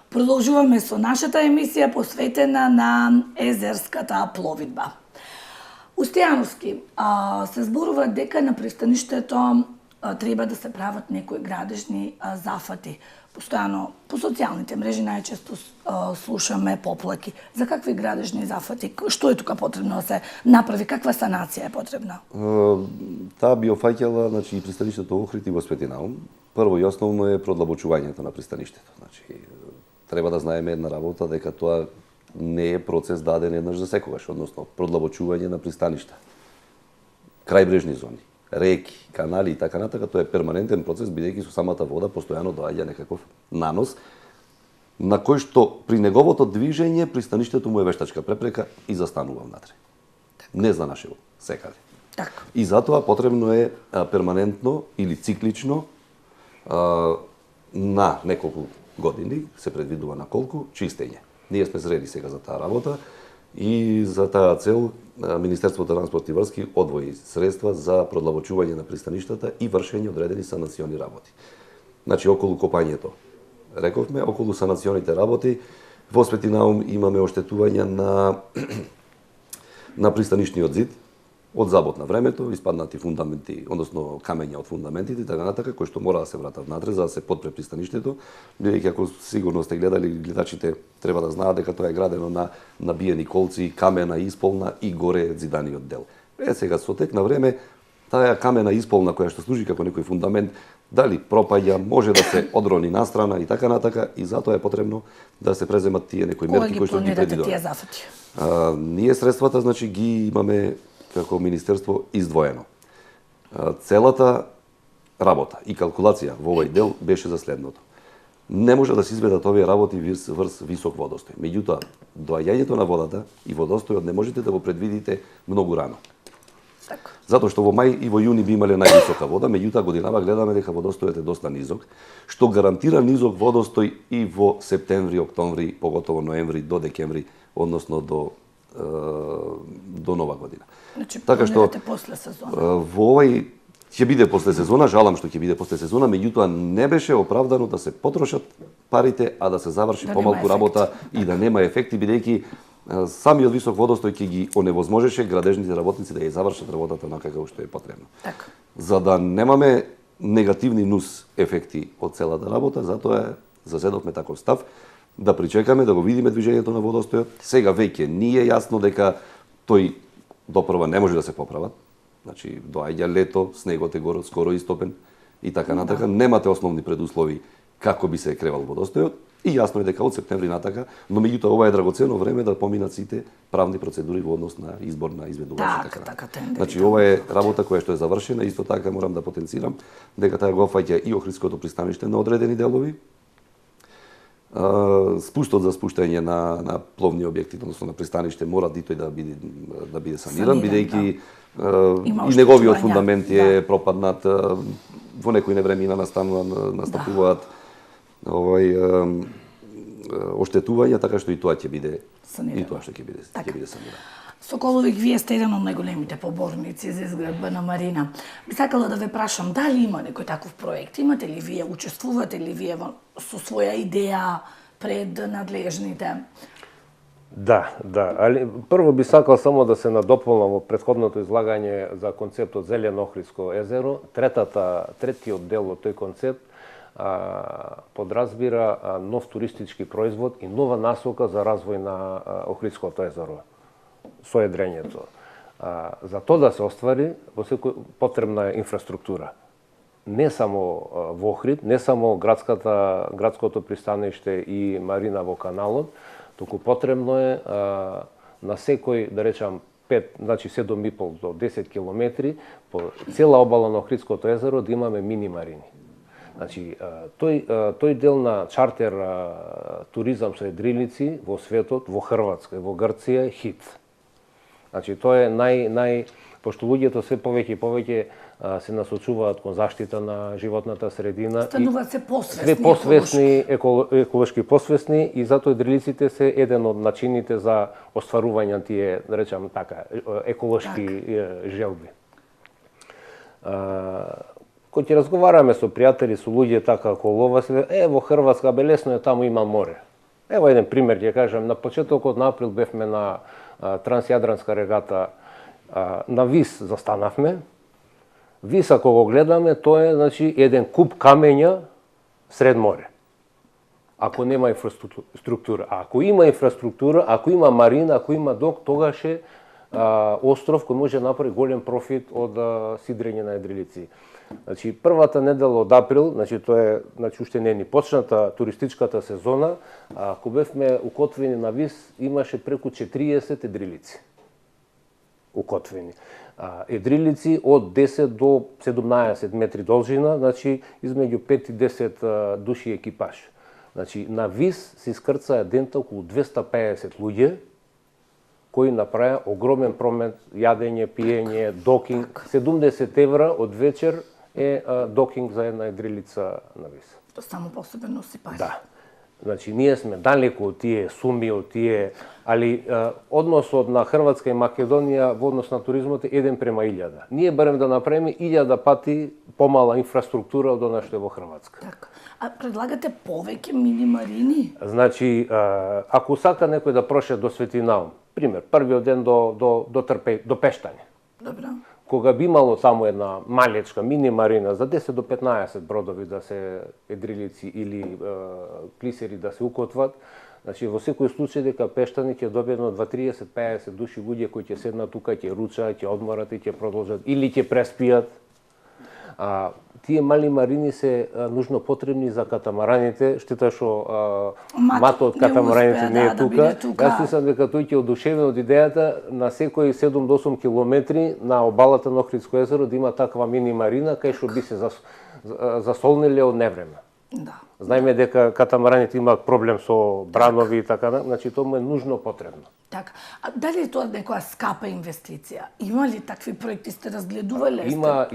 Продолжуваме со нашата емисија посветена на езерската пловидба. Устојановски, се зборува дека на пристаништето треба да се прават некои градежни зафати. Постојано по социјалните мрежи најчесто слушаме поплаки. За какви градежни зафати? Што е тука потребно да се направи? Каква санација е потребна? Таа би офаќала, значи, и пристаништето во Охрид и во Светинаум. Прво и основно е продлабочувањето на пристаништето. Значи, треба да знаеме една работа, дека тоа не е процес даден еднаш за секогаш, односно продлабочување на пристаништа, крајбрежни зони, реки, канали и така натака, тоа е перманентен процес, бидејќи со самата вода постојано доаѓа некаков нанос, на кој што при неговото движење пристаништето му е вештачка препрека и застанува внатре. Не за нашево, секаде. Така. И затоа потребно е перманентно или циклично на неколку години, се предвидува на колку, чистење. Ние сме зрели сега за таа работа и за таа цел Министерството транспорт и врски одвои средства за продлабочување на пристаништата и вршење одредени санациони работи. Значи, околу копањето, рековме, околу санационите работи, во Светинаум имаме оштетување на пристанишниот зид, од забот на времето, испаднати фундаменти, односно камења од фундаментите и така натака, кои што мора да се вратат внатре за да се подпре пристаништето, бидејќи ако сигурно сте гледали, гледачите треба да знаат дека тоа е градено на набиени колци, камена исполна и горе зиданиот дел. Сега со тек на време таа камена исполна која што служи како некој фундамент, дали пропаѓа, може да се одрони настрана и така натака, и затоа е потребно да се преземат тие некои мерки кои што ги предвидуваме. Тие зафати? Ние средствата, значи, ги имаме како министерство издвоено. Целата работа и калкулација во овој дел беше за следното. Не може да се изведат овие работи врз висок водостој. Меѓутоа, доаѓањето на водата и водостојот не можете да го предвидите многу рано. Така. Затоа што во мај и во јуни би имале највисока вода, меѓутоа годинава гледаме дека водостојот е доста низок, што гарантира низок водостој и во септември, октомври, поготово ноември до декември, односно до нова година. Значи, така што после сезона. Во овој ќе биде после сезона, жалам што ќе биде после сезона, меѓутоа не беше оправдано да се потрошат парите, а да се заврши помалку работа и да нема ефекти, бидејќи самиот висок водостој ќе ги оневозможеше градежните работници да ја завршат работата онака како што е потребно. Така. За да немаме негативни нус ефекти од целата работа, затоа зазедовме таков став да причекаме да го видиме движењето на водостојот. Сега веќе ни е јасно дека тој допрва не може да се поправат. Значи, доаѓа лето, снегот е скоро истопен и така натака. Немате основни предуслови како би се кревал водостојот и јасно е дека од септември натака, но меѓутоа ова е драгоцено време да поминат сите правни процедури во однос на избор на изведувач. Така, значи, ова е работа која што е завршена, исто така морам да потенцирам дека таа го фаќа и Охридското пристаниште на одредени делови. Спуштот за спуштање на пловни објекти, односно на пристаниште, мора и тој да биде саниран, бидејќи и неговиот фундамент е пропаднат, во некои невремена настапуваат оштетувања, така што и тоа ќе биде санирано. И тоа што ќе биде санирано. Соколовик, вие сте еден од најголемите поборници за изградба на марина. Би сакала да ве прашам, дали има некој таков проект? Имате ли вие, учествувате ли вие со своја идеја пред надлежните? Да, али прво би сакал само да се надополнам во претходното излагање за концептот Зелено Охридско езеро. Третиот дел од тој концепт подразбира нов туристички производ и нова насока за развој на Охридското езеро со едрењето. За тоа да се оствари, во секој потребна е инфраструктура. не само во Охрид, не само градското пристаниште и марина во каналот, туку потребно е на секој, да речам, 7,5 до 10 километри по цела обала на Охридското езеро да имаме мини марини. Значи, тој дел на чартер туризам со едрилици во светот, во Хрватска и во Грција е хит. Значи, тоа е пошто луѓето се повеќе и повеќе се насочуваат кон заштита на животната средина. Стануваат се посвесни. Све посвесни, еколошки посвесни и затоа едрилиците се еден од начините за остварување тие, да речам така, еколошки желби. Кога ќе разговараме со пријатели, со луѓе така околу ова, во Хрватска, лесно е, таму има море. Ево еден пример ќе кажам, на почетокот на април бевме на трансјадранска регата, на Вис застанавме. Вис, ако го гледаме, тоа е, значи, еден куп камења сред море. Ако нема инфраструктура. А ако има инфраструктура, ако има марина, ако има док, тогаш е остров кој може да направи голем профит од сидрење на едрилици. Значи, првата недела од април, значи тоа е, уште не ни почната туристичката сезона, кога бевме укотвени на Вис, имаше преку 40 едрилици. Укотвени. Едрилици од 10 до 17 метри должина, значи измеѓу 5 и 10 души екипаж. Значи, на Вис се искрцаа дента околу 250 луѓе, кои направија огромен промет, јадење, пиење, докинг. 70 евра од вечер е докинг за една едрилица на Вис. Тоа само по себе носи пари. Да. Значи, ние сме далеку од тие суми, од тие, али односот на Хрватска и Македонија во однос на туризмот е 1:1000. Ние барем да направиме 1000 пати помала инфраструктура од она што е во Хрватска. Така. А предлагате повеќе мини марини? Значи, ако сака некој да проше до Светинаум, пример, првиот ден до Пештање. Добро. Кога би имало таму една малечка мини марина за 10 до 15 бродови да се едрилици или клисери да се укотват, значи во секој случај дека Пештани ќе добие 20-30-50 души луѓе кои ќе седнат тука, ќе ручаат, ќе одморат и ќе продолжат или ќе преспијат. Тие мали марини се нужно потребни за катамараните, штета што мато од катамараните не е тука. Јас мислам дека тој ќе одушевен од идејата на секои 7 до 8 километри на обалата на Охридско езеро да има таква мини марина кај што би се засолнеле од невреме. Да. Знаеме дека катамараните имаат проблем со бранови и така, значи тоа му е нужно потребно. Така. А дали е тоа некоја скапа инвестиција? Има ли такви проекти, сте разгледувале? Има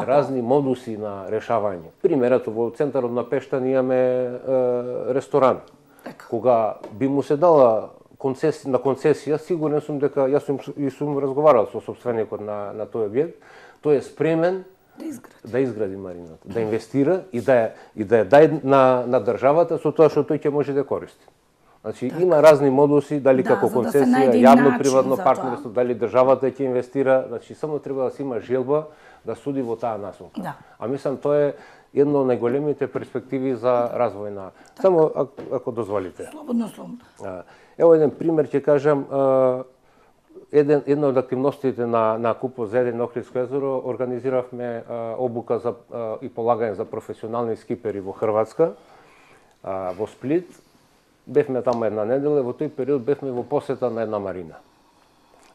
разни модуси на решавање. Примерот во центарот на Пештан имаме ресторан. Така. Кога би му се дала на концесија, сигурен сум дека јас сум разговарал со собственикот на тој објект, тој е спремен да изгради марината, да инвестира и да ја даде на државата со тоа што тој ќе може да користи. Значи, има разни модуси, дали како концесија, јавно-приватно партнерство, дали државата ќе инвестира, значи само треба да се има желба да суди во таа насока. Да. А мислам тоа е една од најголемите перспективи за развој на... Само ако дозволите. Слободно. Ево еден пример ќе кажам. Една од активностите на Купот за еден Охридско езеро организиравме обука и полагање за професионални скипери во Хрватска, во Сплит. Бевме таму една недела и во тој период бевме во посета на една марина.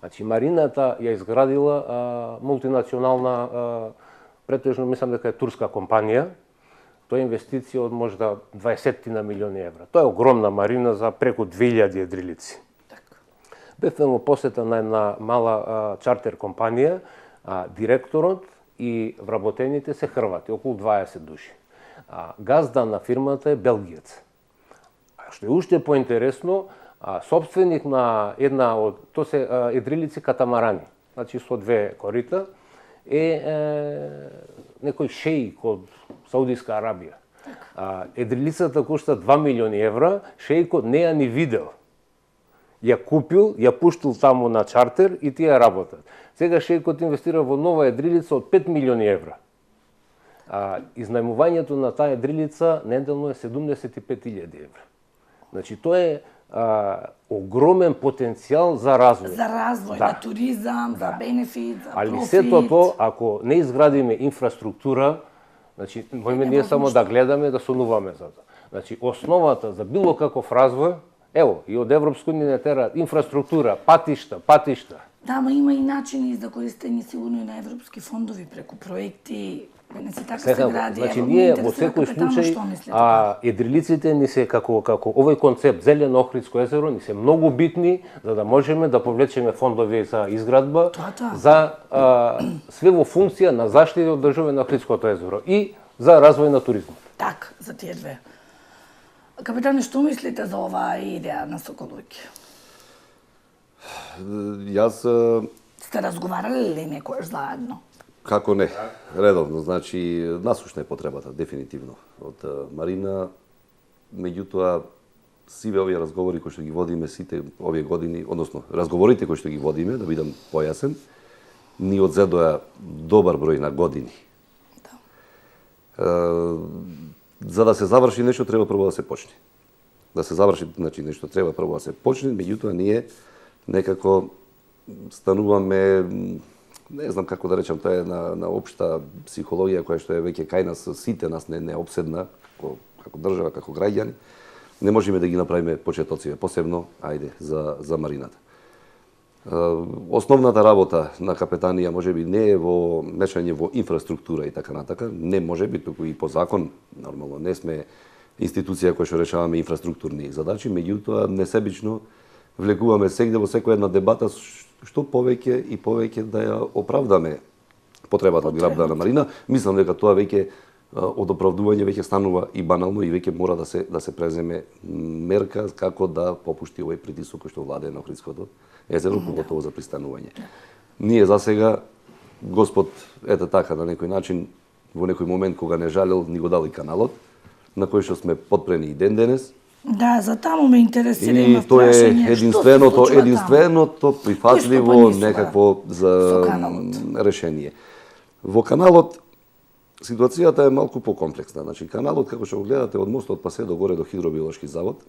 Значи, марината ја изградила мултинационална, претежно мислам дека е турска компанија. Тоа е инвестиција од можда 20 милиони евра. Тоа е огромна марина за преку 2000 едрилици. Бевме во посета на една мала чартер компанија, директорот и вработените се хрвати, околу 20 души. Газда на фирмата е белгиец. Што е уште поинтересно, собственик на една од, тоа се едрилици катамарани, значи со две корита, е некој шеик од Саудиска Арабија. Едрилицата кошта 2 милиони евра, шеикот не ја ни видел. Ја купил, ја пуштил таму на чартер и тие работат. Сега шеикот инвестира во нова едрилица од 5 милиони евра. Изнајмувањето на таа едрилица неделно е 75.000 евра. Значи, тоа е огромен потенцијал за развој. За развој, Да. на туризам, за бенефит, за Али профит. сето тоа, ако не изградиме инфраструктура, значи, можеме ние само да гледаме, да сонуваме за тоа. Значи, основата за било каков развој, ево, и од Европска унија не тера инфраструктура, патишта. Да, ама има и начини за користење сигурно и на европски фондови преку проекти. Не се така се гради. Значи, Ево, ние ме во интересира секој капитално случај, што мислите. едрилиците ни се како овој концепт Зелено Охридско езеро ни се многу битни за да можеме да повлечеме фондови за изградба, Тоа. за све во функција на заштита и одржување на Охридското езеро и за развој на туризмот. Так, за тие две. Капитане, што мислите за оваа идеја на Соколовиќ? Јас Сте разговарале ли некојаш заедно? како не, редовно, значи насушна е потребата дефинитивно од Марина. Меѓутоа сиве овие разговори кои што ги водиме сите овие години, односно разговорите кои што ги водиме, да бидам појасен, ни одзедоа добар број на години. За да се заврши нешто треба прво да се почне. Да се заврши, значи нешто треба прво да се почне, меѓутоа ние некако стануваме, не знам како да речам, тоа е на општа психологија која што е веќе кај нас, сите нас не обседна, како држава, како граѓани, не можеме да ги направиме почетоциве, посебно, за Марината. Основната работа на капетанија можеби не е во мешање во инфраструктура и така натака, не можеби, туку и по закон, нормално не сме институција која што решаваме инфраструктурни задачи, меѓутоа несебично влегуваме сегде во секоја една дебата што повеќе и повеќе да ја оправдаме потребата од градба на Марина. Мислам дека тоа веќе од оправдување веќе станува и банално и веќе мора да се преземе мерка како да попушти овој притисок кој што владее на Охридското езеро, поготово за пристанување. Ние засега Господ ете така на некој начин во некој момент кога не жалел ни го дали каналот на кој што сме подпрени и ден денес. Да, за таму ме интересира, И има тоа е прашање. единственото прифатливо Нешто некакво за со каналот? решение. Во каналот ситуацијата е малку покомплексна. Значи каналот како што го гледате од мостот па се до горе до хидробиолошки завод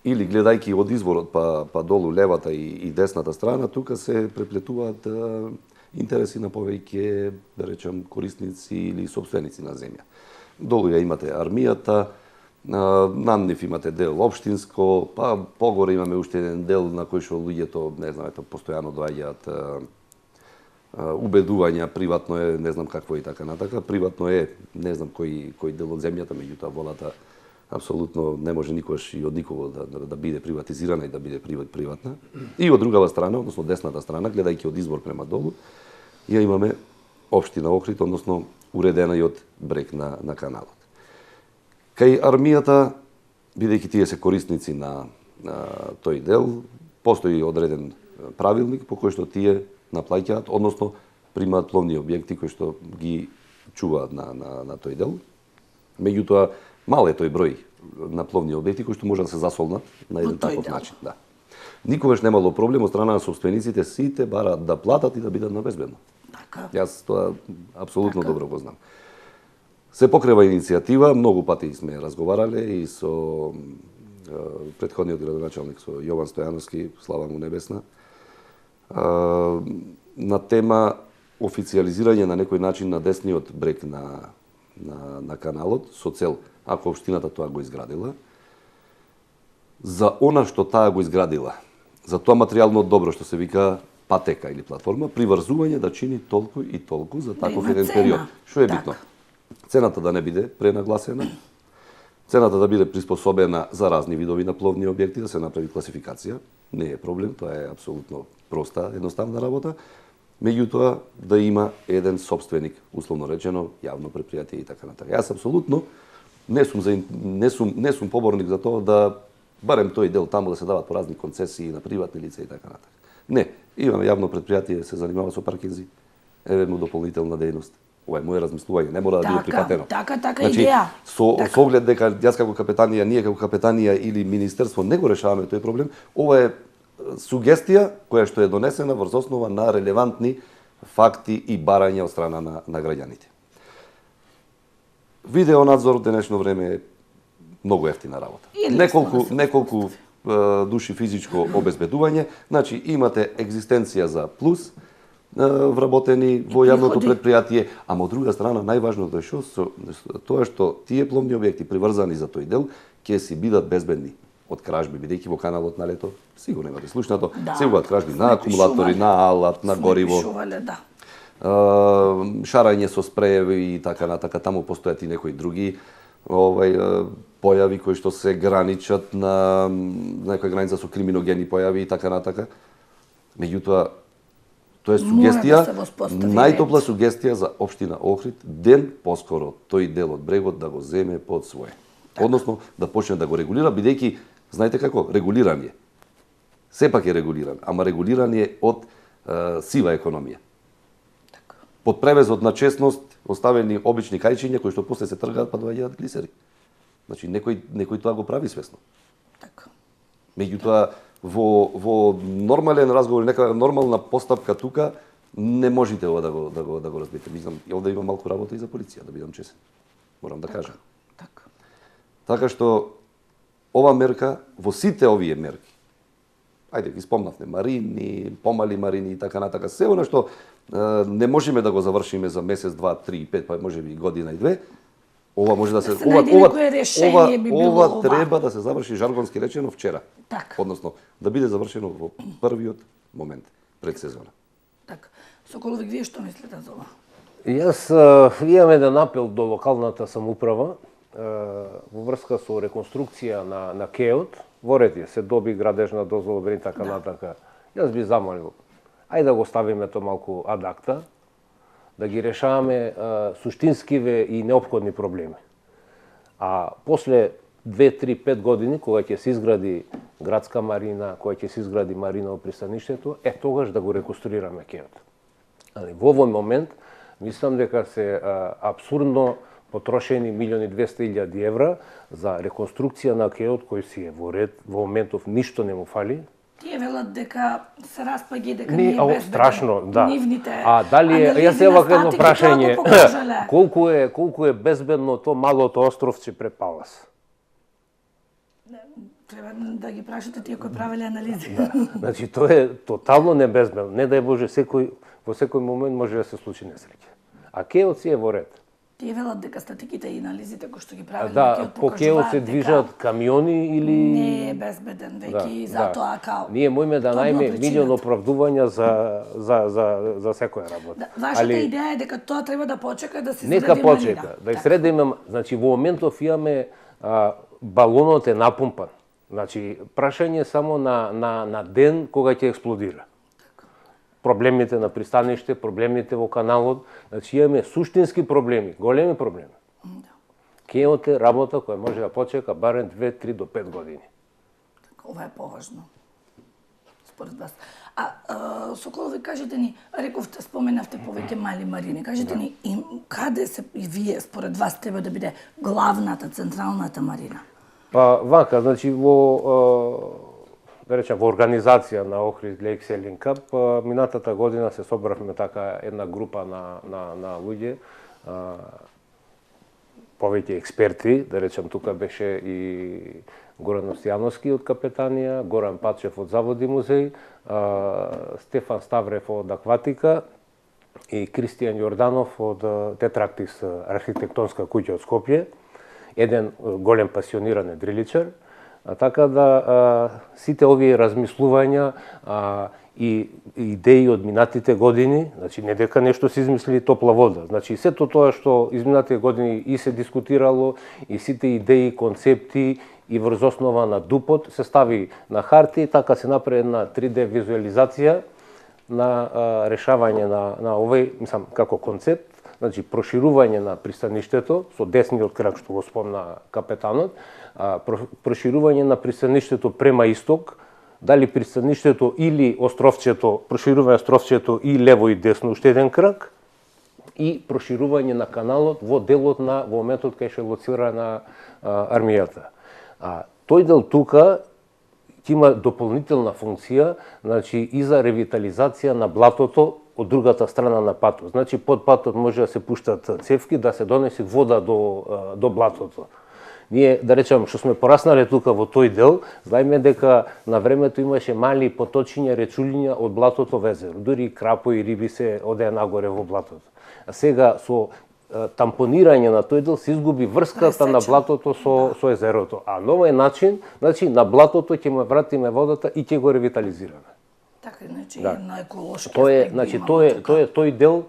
или гледајќи од изворот па долу левата и десната страна, тука се преплетуваат интереси на повеќе, да речем, корисници или собственици на земја. Долу ја имате армијата, на нив имате дел општинско, па погоре имаме уште еден дел на кој што луѓето, не знам, постојано доаѓаат убедувања, приватно е, не знам какво и така натака, приватно е, не знам кој дел од земјата, меѓутоа волата апсолутно не може никош и од никого да биде приватизирана и да биде приватна. И од другава страна, односно десната страна, гледајќи од избор према долу, ја имаме општина Охрид, односно уредена и од брег на каналот. Кај армијата, бидејќи тие се корисници на тој дел, постои одреден правилник по кој што тие наплаќаат, односно примаат пловни објекти кои што ги чуваат на тој дел. Меѓутоа, мал е тој број на пловни објекти кои што може да се засолнат на еден таков начин. Да. Никогаш немало проблем од страна на собствениците, сите бараат да платат и да бидат на безбедно. Така. Јас тоа апсолутно добро го знам. Се покрева иницијатива, многу пати сме разговарале и со претходниот градоначалник, со Јован Стојановски, слава му небесна, на тема официализирање на некој начин на десниот брег на каналот, со цел, ако општината тоа го изградила, за она што таа го изградила, за тоа материјално добро што се вика патека или платформа, приврзување да чини толку и толку за таков еден период. Што е битно? Цената да не биде пренагласена, цената да биде приспособена за разни видови на пловни објекти, да се направи класификација, не е проблем, тоа е апсолутно проста, едноставна работа, меѓутоа да има еден собственик, условно речено, јавно предпријатие и така натака. Јас апсолутно не сум поборник за тоа да барем тој дел таму да се дават по разни концесии на приватни лица и така натака. Не, имаме јавно предпријатие, се занимава со паркинзи, евено дополнителна дејност. Ова е моје размислување, не мора да биде прифатено. Така, Значи, идеја. со оглед дека јас како капетанија, ние како капетанија или министерство не го решаваме тој проблем, ова е сугестија која што е донесена врз основа на релевантни факти и барања од страна на граѓаните. Видеонадзор денешно време е многу ефтина работа. Или Неколку души физичко обезбедување, значи имате екзистенција за плюс вработени во јавното предпријатие, ама од друга страна најважното е тоа што тие пловни објекти приврзани за тој дел ќе си бидат безбедни од кражби, бидејќи во каналот на лето сигурно имате слушнато, се бидат кражби на акумулатори, на алат, на гориво. Шарање со спрееви и така натака, таму постојат и некои други појави кои што се граничат на некоја граница со криминогени појави и така натака. Меѓутоа, тоа е сугестија, најтопла сугестија за општина Охрид, ден поскоро тој дел од брегот да го земе под своје. Односно, да почне да го регулира, бидејќи, знаете како, регулиран е. Сепак е регулиран, ама регулиран е од сива економија. Под превезот на честност оставени обични кајчиња кои што после се тргаат па доаѓаат глисери. Значи некој тоа го прави свесно. Така. Меѓутоа во нормален разговор, нека нормална постапка тука не можете ова да го разбите. Мислам, овде има малку работа и за полиција, да бидам честен. Морам да кажам. Така што ова мерка во сите овие мерки, ајде ги спомнавме марини, помали марини и така натака, се она што не можеме да го завршиме за месец, два, три, пет, па можеби година и две, ова може да се ова треба да се заврши жаргонски речено вчера. Так. Односно да биде завршено во првиот момент пред сезона. Така. Соколовик, вие што мислите за ова? Јас имам еден апел до локалната самоуправа во врска со реконструкција на кеот. Во ред се доби градежна дозвола и така натака. Јас би замолил, ајде да го ставиме тоа малку ад акта, да ги решаваме суштинскиве и неопходни проблеми. А после 2, 3, 5 години, кога ќе се изгради градска марина, кога ќе се изгради марина во пристаништето, тогаш да го реконструираме кеот. Во овој момент, мислам дека се абсурдно потрошени 1.200.000 евра за реконструкција на кеот кој си е во ред, во моментов ништо не му фали. Тие велат дека се распаѓа, дека не е безбеден. Страшно, да. Нивните дали јас ева едно прашање, колку е безбедно то малото островче пред Палас? Треба да ги прашате тие кои правеле анализи. Значи тоа е тотално небезбедно. Не дај Боже, во секој момент може да се случи несреќа. А кеот си е во ред. Тие велат дека статиките и анализите кои што ги правеле да, по кеот се движат камиони или не е безбеден веќе затоа као. Ние можеме да најме милион оправдувања за секоја работа. Вашата идеја е дека тоа треба да почека да се среди марина. Нека почека, да средиме, значи во моментов имаме балонот е напумпан. Значи прашање само на ден кога ќе експлодира. Проблемите на пристаниште, проблемите во каналот, значи имаме суштински проблеми, големи проблеми. Кеот е работа која може да почека барем 2, 3 до 5 години. Ова е поважно, според вас. Соколови, кажете ни, рековте, споменавте повеќе мали марини, кажете ни, каде се и вие, според вас, треба да биде главната, централната марина? Па, вака, значи, да речем, во организација на Охрид Lake Sailing Cup, минатата година се собравме така една група на луѓе, повеќе експерти, да речем, тука беше и Горан Остијановски од Капетанија, Горан Пачев од Заводи музеј, Стефан Ставрев од Акватика и Кристијан Јорданов од Тетрактис архитектонска куќа од Скопје, еден голем пасиониран едриличар. Така да сите овие размислувања и идеи од минатите години, значи не дека нешто се измисли топла вода, значи сето тоа што изминатите години и се дискутирало и сите идеи, концепти и врз основа на ДУПОТ се стави на харти и така се направи една 3D визуализација на решавање на овој, мислам, како концепт, значи проширување на пристаништето со десниот крак што го спомна капетанот, проширување на пристаништето према исток, дали пристаништето или островчето, проширување островчето и лево и десно уште еден крак и проширување на каналот во делот во моментот кај ше лоцирана армијата. Тој дел тука ќе има дополнителна функција, значи и за ревитализација на блатото од другата страна на патот. Значи под патот може да се пуштат цевки, да се донесе вода до блатото. Ние, да речем, што сме пораснале тука во тој дел, знаеме дека на времето имаше мали поточиња, речулиња од блатото во езеро. Дури крапои и риби се одеа нагоре во блатото. А сега со тампонирање на тој дел се изгуби врската на блатото со езерото. А на овој начин, значи на блатото ќе му вратиме водата и ќе го ревитализираме. Така, значи, Да. на еколошки Тоа е, аспект значи го тоа е имamo тој дел,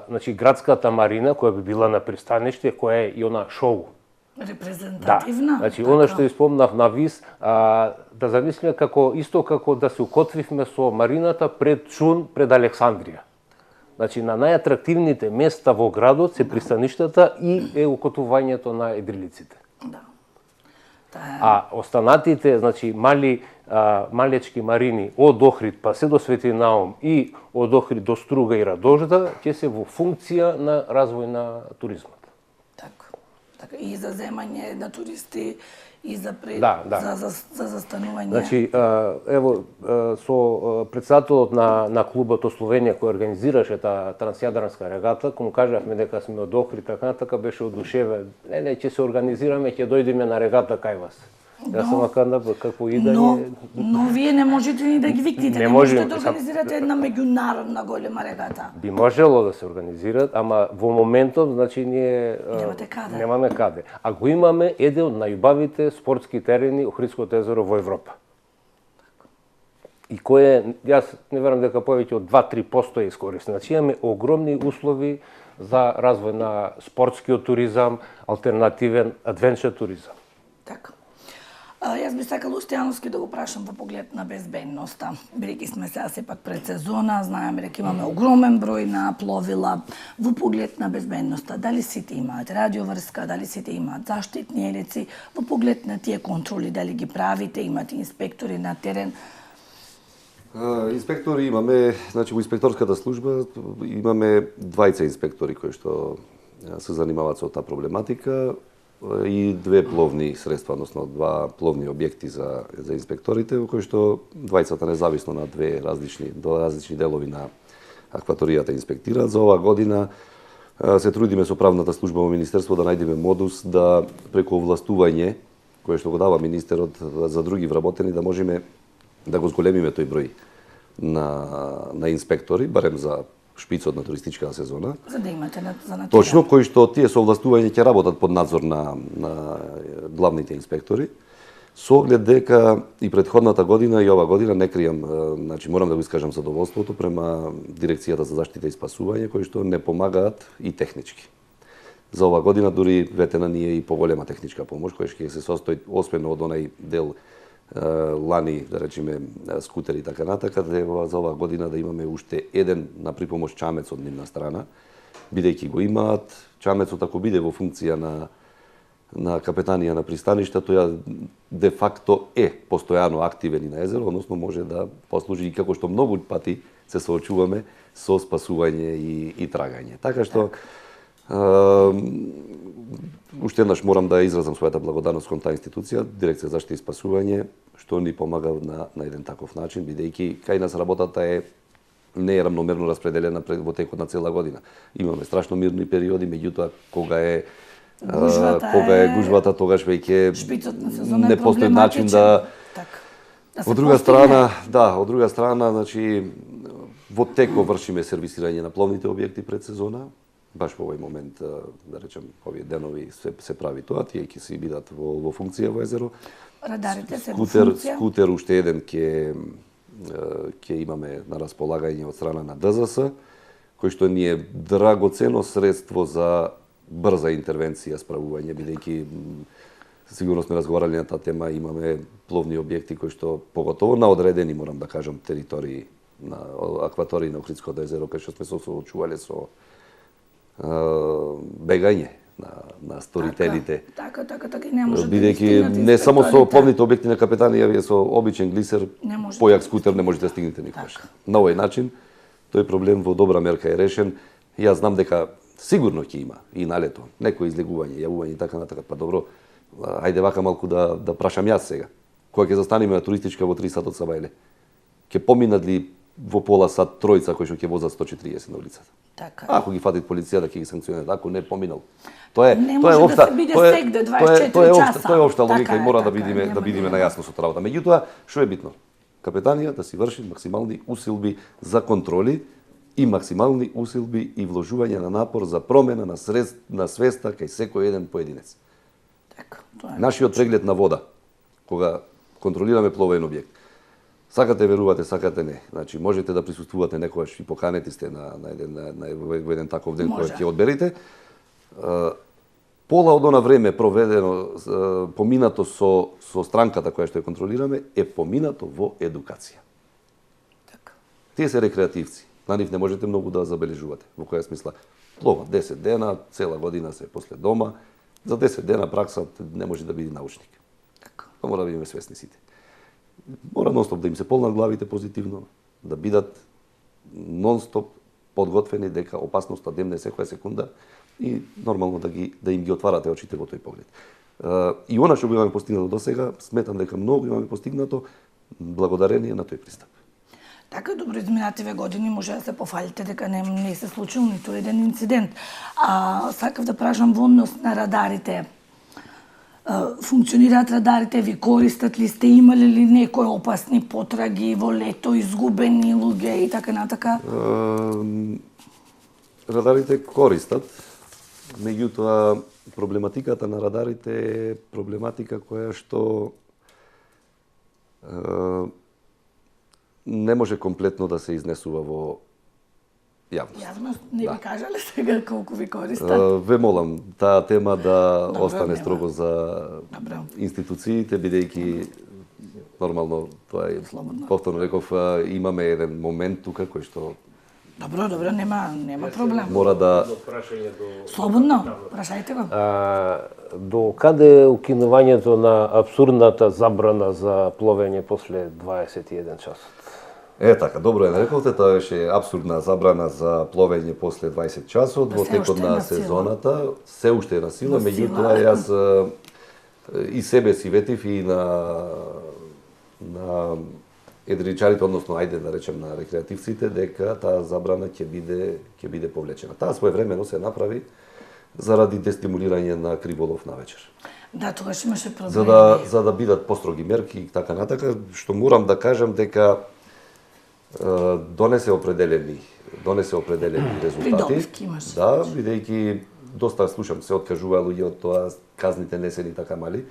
значи градската марина која би била на пристаниште, која е и она шоу. репрезентативна. Значи, така. она што испомнав на ВИС, да замислиме исто како да се укотвивме со марината пред Чун, пред Александрија. Значи, на најатрактивните места во градот се пристаништата и е укотувањето на едрилиците. Да. Таа А останатите, значи, малечки марини од Охрид па се до Свети Наум и од Охрид до Струга и Радожда ќе се во функција на развој на туризмот. Така, и за земање на туристи, и за Да. за застанување. Значи, ево, со председателот на клубот од Словенија кој организираше таа трансјадранска регата, кому кажавме дека сме од Охрид, така беше одушевен. Не, ќе се организираме, ќе дојдеме на регата кај вас. Јас сам кажам какво идање. Но вие не можете ни да ги викнете, не можете да организирате една меѓународна голема регата. Би можело да се организираат, ама во моментот, значи, ние Немате каде. немаме каде. А го имаме еден од најубавите спортски терени Охридското езеро во Европа. И кој е, јас не верам дека повеќе од 2-3% е искористен. Значи имаме огромни услови за развој на спортскиот туризам, алтернативен адвенчер туризам. Така. Јас би сакала Стојановски да го прашам во поглед на безбедноста. Бидејќи сме сега сепак пред сезона, знаеме дека имаме огромен број на пловила. Во поглед на безбедноста, дали сите имаат радиоврска, дали сите имаат заштитни елици, во поглед на тие контроли, дали ги правите, имате инспектори на терен? Инспектори имаме, значи во инспекторската служба имаме двајца инспектори кои што се занимаваат со таа проблематика и две пловни средства, односно два пловни објекти за инспекторите, во кои што двајцата независно на до различни делови на акваторијата инспектираат. За оваа година се трудиме со правната служба во Министерство да најдеме модус да преку овластување кое што го дава министерот за други вработени да можеме да го зголемиме тој број на инспектори, барем за шпицот на туристичката сезона. За да имате за натура. Точно, кои што тие со овластување ќе работат под надзор на главните инспектори. Со оглед дека и претходната година и ова година не кријам, значи морам да го искажам задоволството према дирекцијата за заштита и спасување кои што не помагаат и технички. За ова година дури ветена ни е и поголема техничка помош која ќе се состои освен од онај дел лани, да речеме, скутери и така натака, за оваа година да имаме уште еден на припомош чамец од нивна страна, бидејќи го имаат. Чамецот ако биде во функција на капетанија на пристаништа, тој де факто е постојано активен и на езеро, односно може да послужи и како што многу пати се соочуваме со спасување и трагање. Така што уште еднаш морам да изразам својата благодарност кон таа институција, Дирекција за заштита и спасување, што ни помага на еден таков начин, бидејќи кај нас работата не е рамномерно распределена во текот на цела година. Имаме страшно мирни периоди, меѓутоа кога е гужвата, тогаш веќе не постои начин да од друга страна, значи во теко вршиме сервисирање на пловните објекти пред сезона. Баш во овој момент, да речем, овие денови се прави тоа, тие ќе се бидат во функција во езеро. Радарите се во функција. Скутер уште еден ќе имаме на располагање од страна на ДЗС, кој што ни е драгоцено средство за брза интервенција, справување, бидејќи сигурно сме разговарали на таа тема, имаме пловни објекти кои што поготово на одредени, морам да кажам, територии на акватории на Охридското езеро, кај што сме се соочувале со бегање на сторителите. Така, и не може бидејќи не само со пловните објекти на капетанија, вие со обичен глисер, појак скутер не можете да стигнете никогаш. На овој начин, тој проблем во добра мерка е решен. Јас знам дека сигурно ќе има и на лето некои излегување, јавување и така натака. Па добро, ајде вака малку да прашам јас сега. Кога ќе застанеме на туристичка во 3 сата од Сабајле, ќе поминат ли во пола сат тројца кои што ќе возат 140 на улицата. Така. Ако ги фатит полицијата ќе ги санкционираат, ако не поминал. Тоа е Не тоа е може да општа се биде тоа е- сегде тоа е- 24 тоа е општа- часа. Тоа е општа логика Така и е, мора да така е, бидеме нема бидеме dilema. најасно со работа. Меѓутоа, што е битно? Капетанија да си врши максимални усилби за контроли и максимални усилби и вложување на напор за промена на свеста кај секој еден поединец. Така, тоа е. Нашиот преглед на вода, кога контролираме пловен објект, сакате верувате, сакате не. Значи можете да присуствувате некогаш и поканети сте во еден таков ден кој Може. ќе одберете. Пола од она време проведено, поминато со странката која што ја контролираме, е поминато во едукација. Така. Тие се рекреативци. На нив не можете многу да забележувате. Во која смисла? Пловат 10 дена, цела година се после дома. За 10 дена пракса не може да биде научник. Така. Тоа мора да бидеме свесни сите. Мора нонстоп да им се полнат главите позитивно, да бидат нонстоп подготвени дека опасноста демне секоја секунда и нормално да им ги отварате очите во тој поглед. И она што го имаме постигнато до сега, сметам дека многу имаме постигнато благодарение на тој пристап. Така, добро, изминативе години може да се пофалите дека не се случил ниту еден инцидент. Сакав да прашам во однос на радарите. Функционираат радарите, ви користат ли, сте имали ли некои опасни потраги во лето, изгубени луѓе и така натака? Радарите користат, меѓутоа проблематиката на радарите е проблематика која што не може комплетно да се изнесува во јавност. Јавност не ви кажале сега колку ви користат? Ве молам таа тема да Добро, остане нема. строго за Добро. институциите, бидејќи нормално тоа е, Слободно. повторно реков, имаме еден момент тука кој што Добро, нема проблем. мора да Прашање до Слободно, прашајте го. до каде е укинувањето на абсурдната забрана за пловење после 21 часот? Така, добро е нарековте, тоа беше абсурдна забрана за пловење после 20 часот во се текот уште е на на сила. сезоната, се уште е на сила, На меѓутоа сила. јас и себе си ветив и на едричарите, односно ајде да речем на рекреативците, дека таа забрана ќе биде повлечена. Таа своевремено се направи заради дестимулирање на криволов навечер. Да, тогаш имаше проблеми. За да бидат построги мерки и така натака, што морам да кажам дека донесе определени резултати. Придобивки имаше. Да, бидејќи доста слушам се откажува луѓе од тоа, казните не се ни така мали.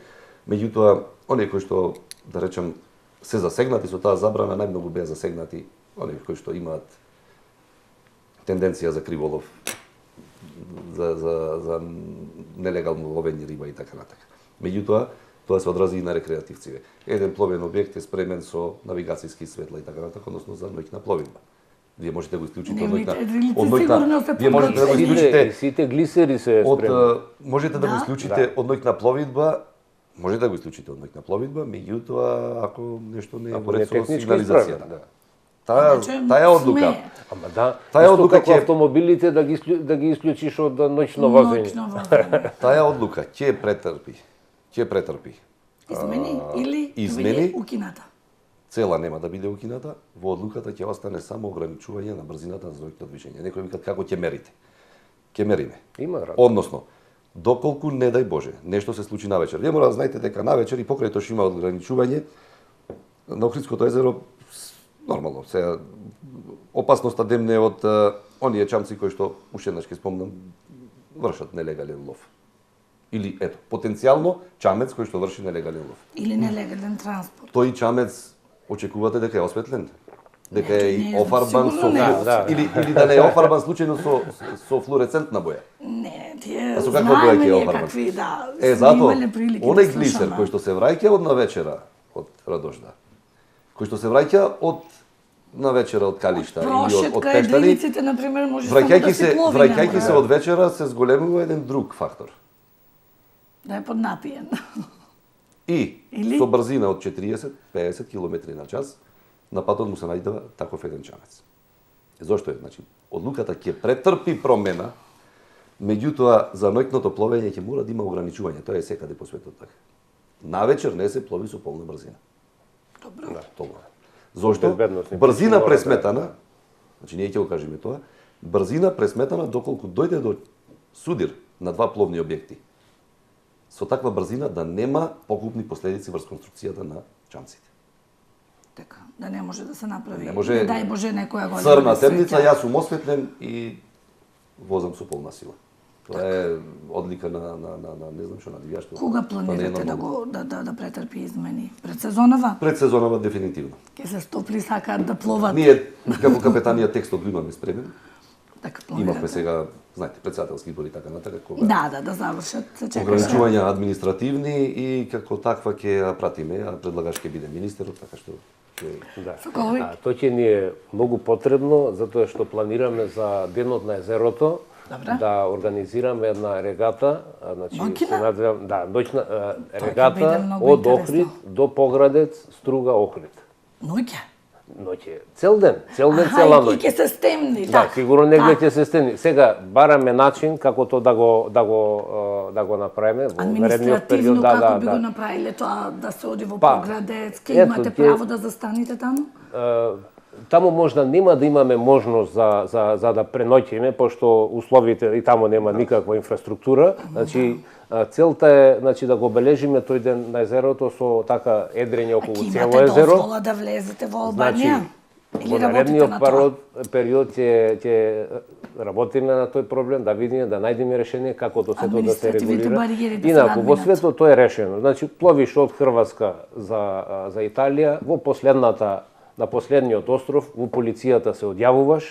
Меѓутоа, оние кои што да речем се засегнати со таа забрана, најмногу беа засегнати оние кои што имаат тенденција за криволов, за нелегално ловење риба и така натака. Меѓутоа, тоа се одрази и на рекреативците. Еден пловен објект е спремен со навигацијски светла и така натака, односно за ноќна пловидба. Вие можете да го исклучите од Нивните ноќна. едрилици сигурно се Вие можете да го подготвени. исклучите Сите глисери се од спремни. можете да го Да. исклучите од ноќна пловидба, можете да го исклучите од ноќна пловидба, меѓутоа ако нешто не е во ред со технички сигнализацијата. исправен, да. Таа одлука. Сме. Ама да, Таа исто одлука како ќе- автомобилите да ги исклучиш од ноќно возење. Ноќно возење. Таа одлука ќе претрпи. Измени или измени. биде укината? Цела нема да биде укината, во одлуката ќе остане само ограничување на брзината за ноќно движење. Некои викат како ќе мерите. Ќе мериме. Има рад. Односно, доколку не дај Боже, нешто се случи навечер. Вие мора да знаете дека навечер и покрај тоа што има ограничување на Охридското езеро нормално, се опасноста демне од оние чамци кои што уште еднаш ќе спомнам вршат нелегален лов. Или ето, потенцијално чамец кој што врши нелегален лов. Или нелегален транспорт? Тој чамец очекувате дека е осветлен, дека Не, е не, офарбан сигурно со не е. Да. или да не е офарбан случајно со флуоресцентна боја. Не, тие А со каква боја ќе знаеме е ние офарбан? какви, да, Е, сме затоа, имале прилики оној да глисер слушаме. кој што се враќа од навечера од Радожда, кој што се враќа од навечера од Калишта или од Прошетка Пештани, едрилиците, например, може само да враќајќи се се, плови. враќајќи нема се да- од вечера се зголемува еден друг фактор. Да е поднапиен. И Или? со брзина од 40-50 км на час, на патот му се најдува таков еден чамец. Зошто е? Значи, одлуката ќе претрпи промена, меѓутоа за ноќното пловење ќе мора да има ограничување. Тоа е секаде по светот така. Навечер не се плови со полна брзина. Добро. Добро. Зошто? Безбедносни Брзина причини, пресметана, значи ние ќе го кажеме тоа, брзина пресметана доколку дојде до судир на два пловни објекти. Со таква брзина да нема покупни последици врз конструкцијата на чамците. Така, да не може да се направи. Не може, дај Боже некоја година. црна темница, јас сум осветлен и возам со полна сила. Тоа е одлика на не знам што на divjaštvo. Кога планирате да претрпи измени? Пред сезонава? Пред сезонава дефинитивно. Ке се стопли сакаат да пловат. Ние како капетанија текстот го имаме спремен. Така Имавме планирате. сега, знаете, председателски избори така натака, кога Да завршат, се чекаше. ограничувања административни и како таква ќе ја пратиме, а предлагач ќе биде министерот, така што Да. Соколовик. Тоа ќе ни е многу потребно, затоа што планираме за денот на езерото Добре. да организираме една регата, значи Ноќна? се надевам, да, ноќна ќе биде регата многу од интересно. Охрид до Поградец, Струга, Охрид. Ноќе. Ноќе, цел ден, цела И ноќ. ќе се стемни, Да, така. сигурно негде ќе се стени. Сега бараме начин како тоа да го направиме во наредниот период, Административно како би го направиле тоа да се оди во Па, Поградец, ќе ето, имате ќе- право да застанете таму? Таму можда нема да имаме можност за да преноќиме, пошто условите и таму нема никаква инфраструктура. Значи, целта е значи, да го обележиме тој ден на езерото со така едрење околу Ќе цело имате езеро. дозвола да влезете во Албанија? Или Во работите наредниот на тоа? период ќе работиме на тој проблем, да видиме, да најдеме решение како до сето да се Административните регулира. бариери да се Инаку, во надминат. светот тоа е решено. Значи, пловиш од Хрватска за Италија, на последниот остров, во полицијата се одјавуваш,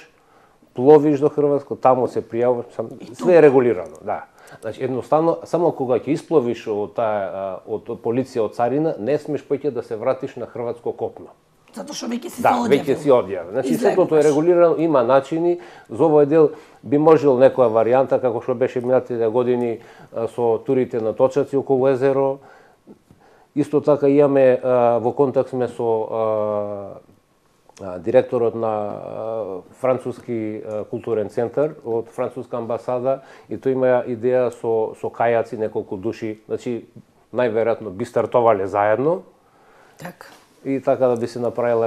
пловиш до Хрватска, таму се пријавуваш, све е регулирано, да. Значи, едноставно, само кога ќе испловиш од полиција, од царина, не смеш поќе да се вратиш на хрватско копно. Затоа што веќе си се Да, одјавил. веќе си одјавил. Значи, Излегуваш. сето тоа е регулирано, има начини. За овој дел би можел некоја варијанта, како што беше минатите години со турите на точаци околу езеро. Исто така имаме, во контакт сме со директорот на француски културен центар од француска амбасада и тој има идеја со кајаци, неколку души, значи најверојатно би стартовале заедно Така. и така да би се направила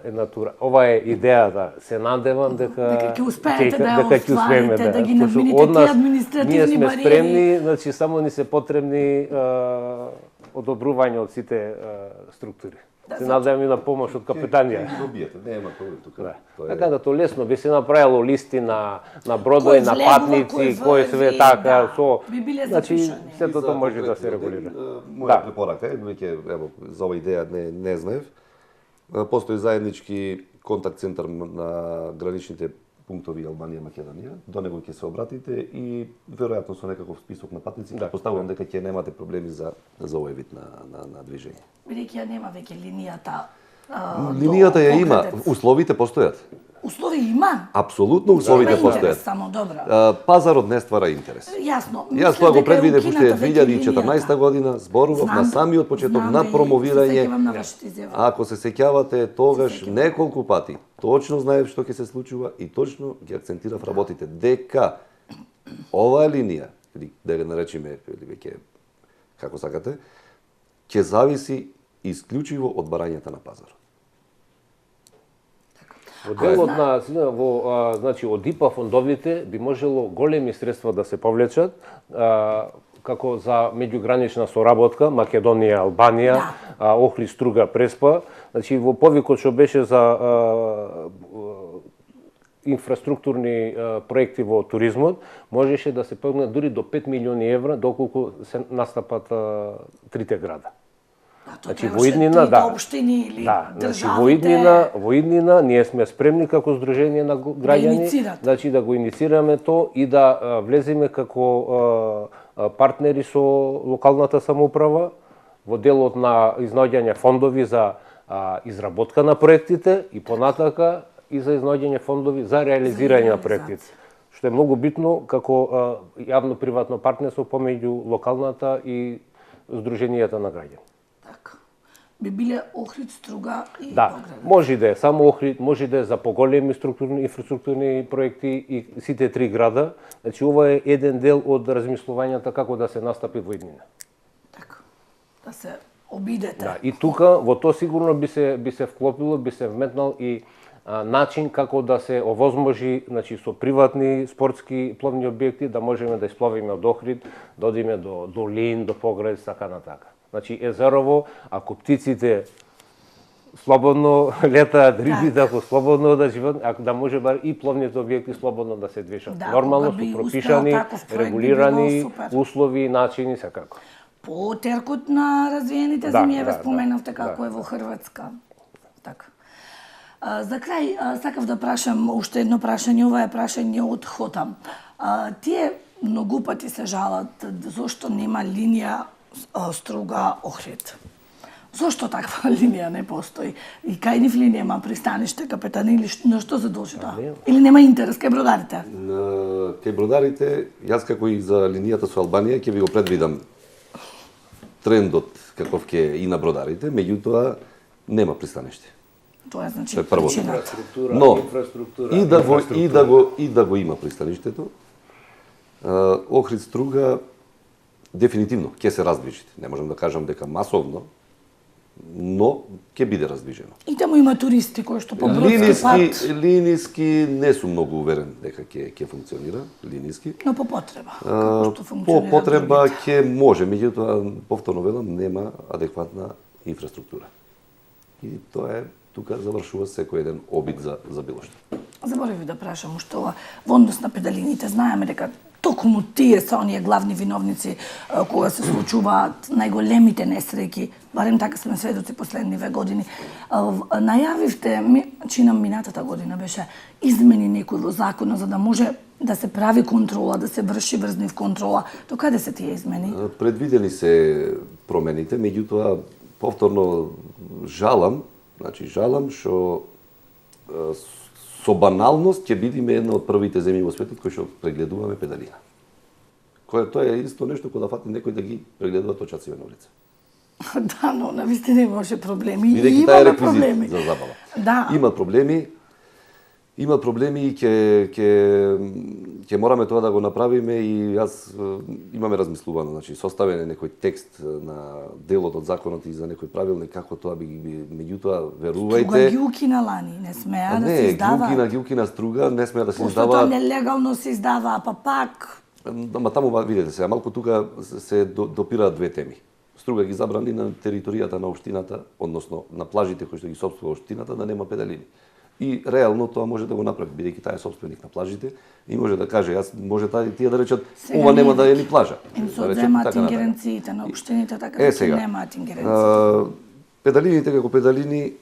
една тура. Ова е идејата. Се надевам дека ќе успеете да ја дека ќе успееме, остварите, да ги Пошто надмините од нас тие административни ние сме бариери. спремни, значи само ни се потребни одобрување од сите структури. Се надевам и на помош од капитанија. Ќе добиете, нема проблем тука. Да. Тоа е- Така да то лесно би се направило листи на бродови, Кој на влегува, патници, кој кој све врви, така да. со Би биле значи запишани. сето За тоа може да се конкретниот регулира. ден, Моја Да. препорака е, веќе ево за ова идеја не знаев. Постои заеднички контакт центар на граничните пунктови Албанија Македонија. До него ќе се обратите и веројатно со некаков список на патници, претпоставувам дека ќе немате проблеми за овој вид на движење. Бидејќи ја нема веќе линијата. Линијата ја до има, Поградец. условите постојат. Услови има. Апсолутно условите Има интерес, постојат. само добро. Пазарот не ствара интерес. Јасно. Јас тоа го предвидев уште 2014 година, зборував на самиот почеток на промовирање. Ако се сеќавате, тогаш неколку пати точно знаев што ќе се случува и точно ги акцентирав работите дека оваа линија, или да ја наречеме, или веќе како сакате, ќе зависи исклучиво од барањата на пазарот. Во делот значи од ИПА фондовите би можело големи средства да се повлечат како за меѓугранична соработка Македонија, Албанија, Охрид, Струга, Преспа. Значи во повикот што беше за инфраструктурни проекти во туризмот, можеше да се помогне дури до 5 милиони евра доколку се настапат трите града. Значи во иднина, да. Општини или значи државите. во иднина ние сме спремни како здружение на граѓани, значи да го инициираме то и да влеземе како партнери со локалната самоуправа во делот на изнаоѓање фондови за изработка на проектите и понатака и за изнаоѓање фондови за реализирање на проектите. Што е многу битно како јавно-приватно партнерство помеѓу локалната и здруженијата на граѓани. Би биле Охрид, Струга и Да, Поградец. може да е само Охрид, може да е за поголеми инфраструктурни проекти и сите три града. Значи ова е еден дел од размислувањата како да се настапи во иднина. Така. Да се обидете. Да, и тука во тоа сигурно би се вклопило, би се вметнал и начин како да се овозможи, значи со приватни спортски пловни објекти да можеме да испловиме од Охрид, да одиме до Долин, до Погребец, така натака. Значи езерово, ако птиците слободно летаат, рибите ако слободно да живеат, ако да може бар и пловните објекти слободно да се движат. Да, Нормално кога би со пропишани, успеал таков проект би регулирани било супер. услови, начини, секако. По теркот на развиените Да, земји, да, ве споменавте да, како да. е во Хрватска. Така. За крај, сакав да прашам уште едно прашање, ова е прашање од Хотам. Тие многу пати се жалат зошто нема линија Струга Охрид. Зошто таква линија не постои? И кај нив линија има пристаниште, капетани или на што се дължи тоа? Или нема интерес кај бродарите? Кај бродарите, јас како и за линијата со Албанија, ќе ви го предвидам трендот каков ќе и на бродарите, меѓутоа нема пристаниште. Тоа е значи Тоа е првото. причината. Но инфраструктура, и да го има пристаништето, Охрид Струга дефинитивно ќе се раздвижи. Не можам да кажам дека масовно, но ќе биде раздвижено. И таму има туристи кои што по бродски пат, Линиски не сум многу уверен дека ќе функционира, линиски. но по потреба. Како што По функционира потреба другите. ќе може, меѓутоа повторно велам нема адекватна инфраструктура. И тоа е тука завршува секој еден обид за било што. Заборавив да прашам уште ова. Во однос на педалините, знаеме дека токму тие се оние главни виновници кога се случуваат најголемите несреќи, барем така сме сведоци последниве години. Најавивте, чинам минатата година беше, измени некој во законот за да може да се прави контрола, да се врши врзнив контрола. До каде се тие измени? Предвидени се промените, меѓутоа повторно жалам што со баналност ќе бидеме една од првите земји во светот кои што прегледуваме педалина. Тоа е исто нешто кога да фати некој да ги прегледува точаците на улица. Да, но навистина имаше проблеми. Бидејќи таа е реквизит за забава. Да. Има проблеми и ќе мораме тоа да го направиме и јас имаме размислувано, значи составен е некој текст на делот од законот и за некој правилник како тоа би меѓутоа верувајте. Струга ги укина лани, не смеа да се издава. Ги укина Струга, не смеа да се Тоа издава. нелегално се издава, па пак. Ама таму видете сега, малку тука се допираат две теми. Струга ги забрани на територијата на општината, односно на плажите кои што ги сопствува општината да нема педалини. И реално тоа може да го направи, бидејќи таа е сопственик на плажите и може да каже, може тие да речат, ова нема да е ни плажа. Им се одземаат ингеренциите на општините, така да ќе немаат ингеренции. Педалините како педалини,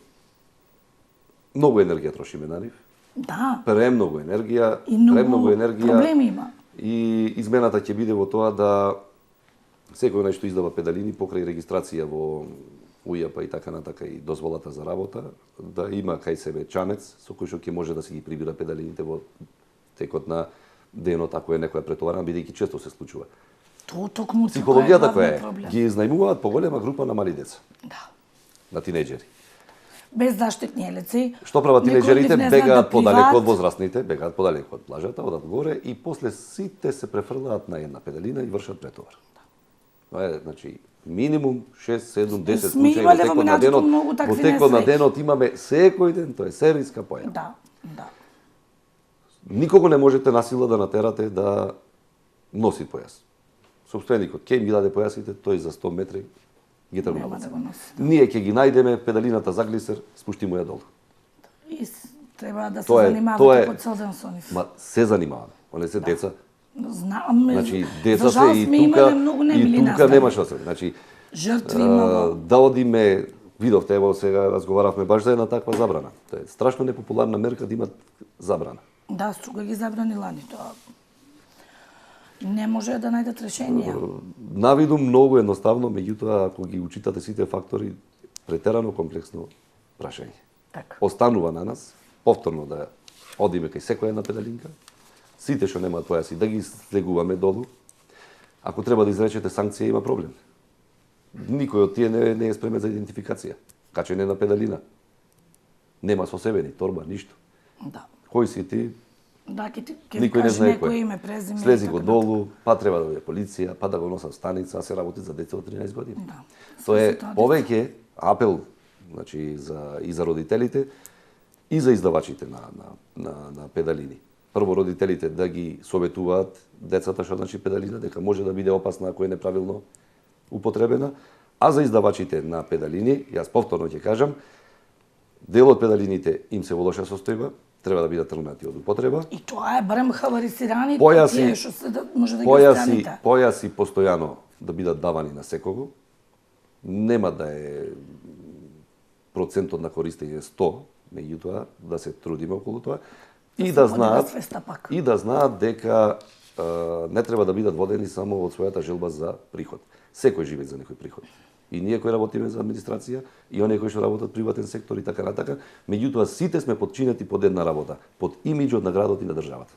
многу енергија трошиме на нив. Да. Премногу енергија, проблеми има. И измената ќе биде во тоа да секој нешто издава педалини покрај регистрација во УЈП и така натака и дозволата за работа, да има кај себе чанец со кој што ќе може да си ги прибира педалините во текот на денот ако е некоја претоварена, бидејќи често се случува. Токму психологијата која е, ги изнајмуваат поголема група на мали деца. Да. На тинејџери. Без заштитни елеци. Што прават тинејџерите? Бегаат подалеку од возрастните, бегаат подалеку од плажата, одат горе и после сите се префрлаат на една педалина и вршат претовар. Тоа е, значи, минимум 6, 7, 10 случаи во текот на денот. Во текот на денот имаме секој ден, тоа е серијска појава. Да, да. Никого не можете насила да натерате да носи појас. Сопственикот ќе им ги даде појасите, тој за 100 метри ги тргнува. Ние ќе ги најдеме педалината за глисер, спуштимо ја долу. И треба да се занимавате по цел ден со нив. Ма се занимаваме. Оние се деца. Знам, Значи, деца се и тука нема што се. Значи, жртви многу. Да одиме, видовте, ево сега разговаравме баш за една таква забрана. Тоа е страшно непопуларна мерка да имат забрана. Да, Струга ги забрани лани, тоа не може да најдат решение. Навиду многу едноставно, меѓутоа ако ги учитате сите фактори, претерано комплексно прашање. Така. Останува на нас повторно да одиме кај секоја една педалинка, сите што немаат појаси да ги слегуваме долу. Ако треба да изречете санкција, има проблем. Никој од тие не е спремен за идентификација. Качене на педалина. Нема со себе ни торба, ништо. Да. Кој си ти? Да, ќе Никој не кажеш знае некој кој. име, презиме. Слези и го така долу, па треба да биде полиција, па да го носат станица, а се работи за деца од 13 години. Да. Тоа е Се тоа повеќе апел, значи и за родителите и за издавачите на педалини. Прво родителите да ги советуваат децата што значи педалина, дека може да биде опасна ако е неправилно употребена, а за издавачите на педалини, јас повторно ќе кажам, дел од педалините им се во лоша состојба, треба да бидат тргнати од употреба. И тоа е барем хаварисирани, Појаси- тие што се може да ги отстраните. Појаси постојано да бидат давани на секого. Нема да е процентот на користење 100, меѓутоа да се трудиме околу тоа и да се знаат подига свеста пак. и да знаат дека не треба да бидат водени само од својата желба за приход. Секој живее за некој приход. И ние кои работиме за администрација, и оние кои што работат приватен сектор и така натака, меѓутоа сите сме подчинети под една работа, под имиџот на градот и на државата.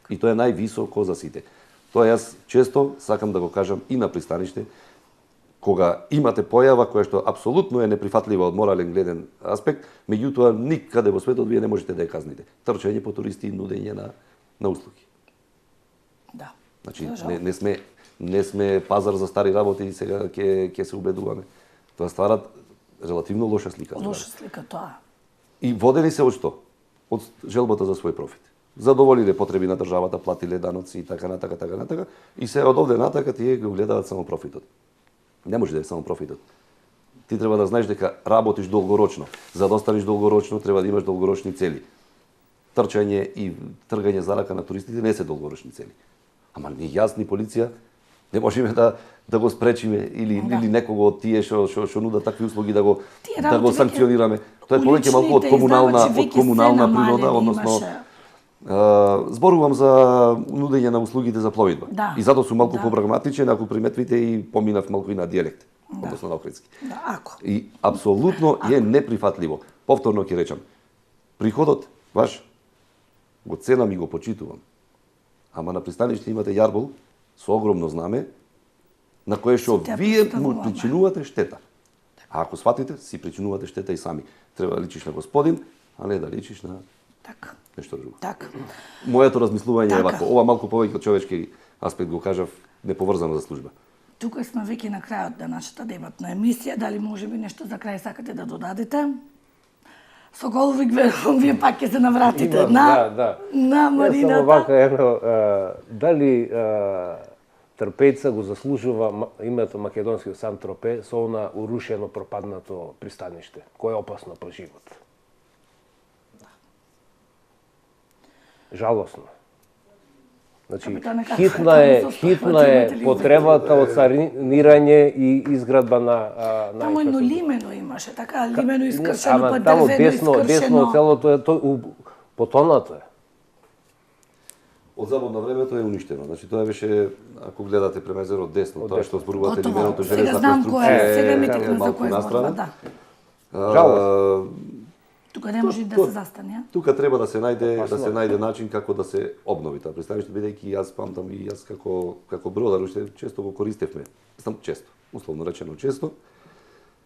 И тоа е највисоко за сите. Тоа јас често сакам да го кажам и на пристаниште, кога имате појава која што апсолутно е неприфатлива од морален гледен аспект, меѓутоа никаде во светот вие не можете да ја казните. Трчање по туристи и нудење на услуги. Да. Значи За жал. не сме пазар за стари работи и сега ќе се убедуваме. Тоа стварат релативно лоша слика. за Лоша слика тоа. И водени се од што? Од желбата за свој профит. Задоволиле потреби на државата, платиле даноци и така натака. И се од овде натака тие го гледаат само профитот. Не може да е само профитот. Ти треба да знаеш дека работиш долгорочно. За да останеш долгорочно треба да имаш долгорочни цели. Трчање и тргање за рака на туристите не се долгорочни цели. Ама ни јас, ни полиција не можеме да го спречиме или некого од тие што нудат такви услуги да го Тие да го работи веќе санкционираме. Тоа е повеќе малку од уличните комунална издавачи веќе се природа, намалени, односно имаше. зборувам за нудење на услугите за пловидба. Да. И затоа сум малку Да. попрагматичен, ако приметвите и поминав малку и на дијалект, односно на охридски. Да, ако. И апсолутно е неприфатливо. Повторно ќе речам, приходот ваш го ценам и го почитувам. Ама на пристаниште имате јарбол со огромно знаме на кое што Си те вие му представуваме. причинувате штета. А ако сватите, си причинувате штета и сами. Треба да личиш на господин, а не да личиш на Така. нешто друго. Така. Моето размислување е Така. вако. Ова малку повеќе од човечки аспект го кажав, неповрзано за служба. Тука сме веќе на крајот на нашата дебатна емисија. Дали може би нешто за крај сакате да додадете? Соколовик, верувам, вие пак ќе се навратите Имам, на да. на Само Марината. вака едно, дали трпејца го заслужува името македонски Сан Тропе со она урушено, пропаднато пристаниште, кое е опасно по живот. Жалосно. Значи, Капитане, како хитна е е, тоа со хитна стопати, е имате ли потребата од санирање и изградба на Таму едно инфраструктура. лимено имаше, така, лимено искршено, Ама па таму дрвено десно искршено. целото е тој потонато е. Од забавно времето е уништено. Значи тоа беше, ако гледате према езерот десно, тоа што зборувате Готово. лименото Сега железна знам кој е, конструкција сега ми е текна за малку кој зборува, настрана. да. Жалост. Тука не може да се застане, а? Тука треба да се најде начин како да се обнови тоа пристаниште, бидејќи јас памтам и јас како бродар уште често го користевме. Сам често, условно речено често.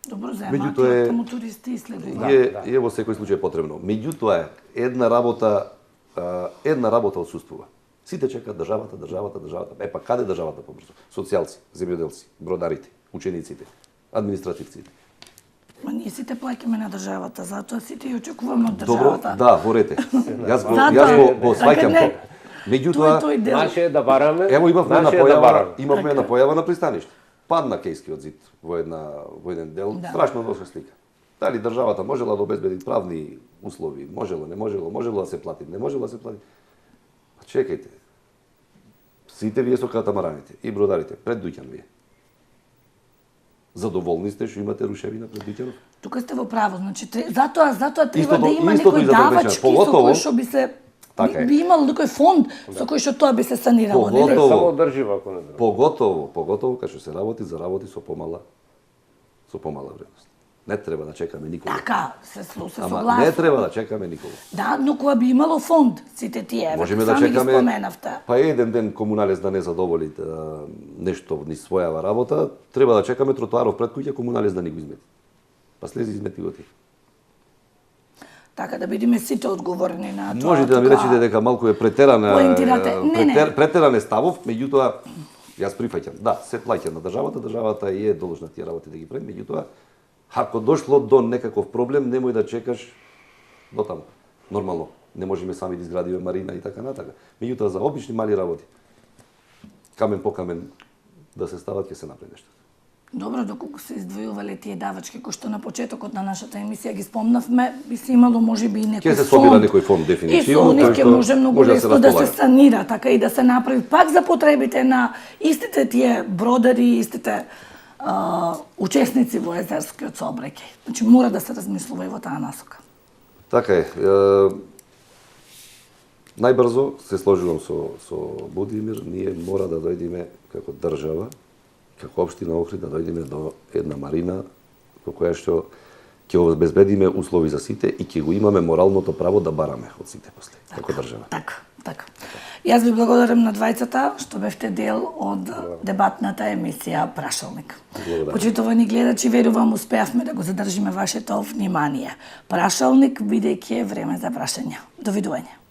Добро за Меѓутоа е- таму туристи иследуваат. Е во секој случај потребно. Меѓутоа една работа отсуствува. Сите чекаат државата. Е па каде државата побрзо? Социјалци, земјоделци, бродарите, учениците, административците. Ма ние сите плаќаме на државата, затоа сите ја очекуваме од Добро, државата. да, во рете. Јас Затоа, го така сваќам не. тоа. Тоа е Меѓутоа, тој дел. Наше е да бараме, ево имавме една наше е да бараме. појава на пристаниште. Падна Кејскиот зид во еден дел, Да. страшно лоша слика. Дали државата можела да обезбеди правни услови, можела, не можела да се плати, не можела да се плати. Па чекајте. Сите вие со катамараните и бродарите пред Дуќан вие. Задоволни сте што имате рушевина пред Дуќанов? Тука сте во право, значи затоа треба Истото- да има истото некој и за Трпеќан. давачки со Поготово- кој што би се Така е. би имал некој фонд со кој што тоа би се санирало, нели? Поготово. Само одржива, ако не друго. Поготово кога што се работи со помала вредност. Не треба да чекаме никога. Така, се Ама согласувам. не треба да чекаме никога. Да, но кога би имало фонд, сите тие, Можеме да сами ги чекаме, споменавте. па еден ден комуналец да не задоволи нешто ни својава работа, треба да чекаме тротоаров пред куќа комуналец да ни го измети. Па слези измети го ти. така да бидеме сите одговорни на тоа. Можете да ми речете дека малку е претерана, Поентирате. Не. претеран е ставов, меѓутоа јас прифаќам. Да, се плаќа на државата, државата е должна тие работи да ги прави, меѓутоа ако дошло до некаков проблем, немој да чекаш до таму. Нормално, не можеме сами да изградиме марина и така натака. Меѓутоа за обични мали работи, камен по камен да се стават, ќе се направи нешто. Добро, доколку се издвојувале тие давачки кои што на почетокот на нашата емисија ги спомнавме, би се имало можеби и некој Ќе се фонд. собира некој фонд дефинитивно, И со нив кој ќе што може многу може да се лесно да се располага. санира, така и да се направи пак за потребите на истите тие бродари, истите учесници во езерскиот сообраќај. Значи мора да се размислува и во таа насока. Така е. Најбрзо се сложувам со Будимир, ние мора да дојдеме како држава, како општина Охрид, да дојдеме до една марина во која што ќе обезбедиме услови за сите и ќе го имаме моралното право да бараме од сите после, како држава. Така. Јас ви благодарам на двајцата што бевте дел од дебатната емисија Прашалник. Благодарам. Почитувани гледачи, верувам успеавме да го задржиме вашето внимание. Прашалник, бидејќи е време за прашања. Довидување.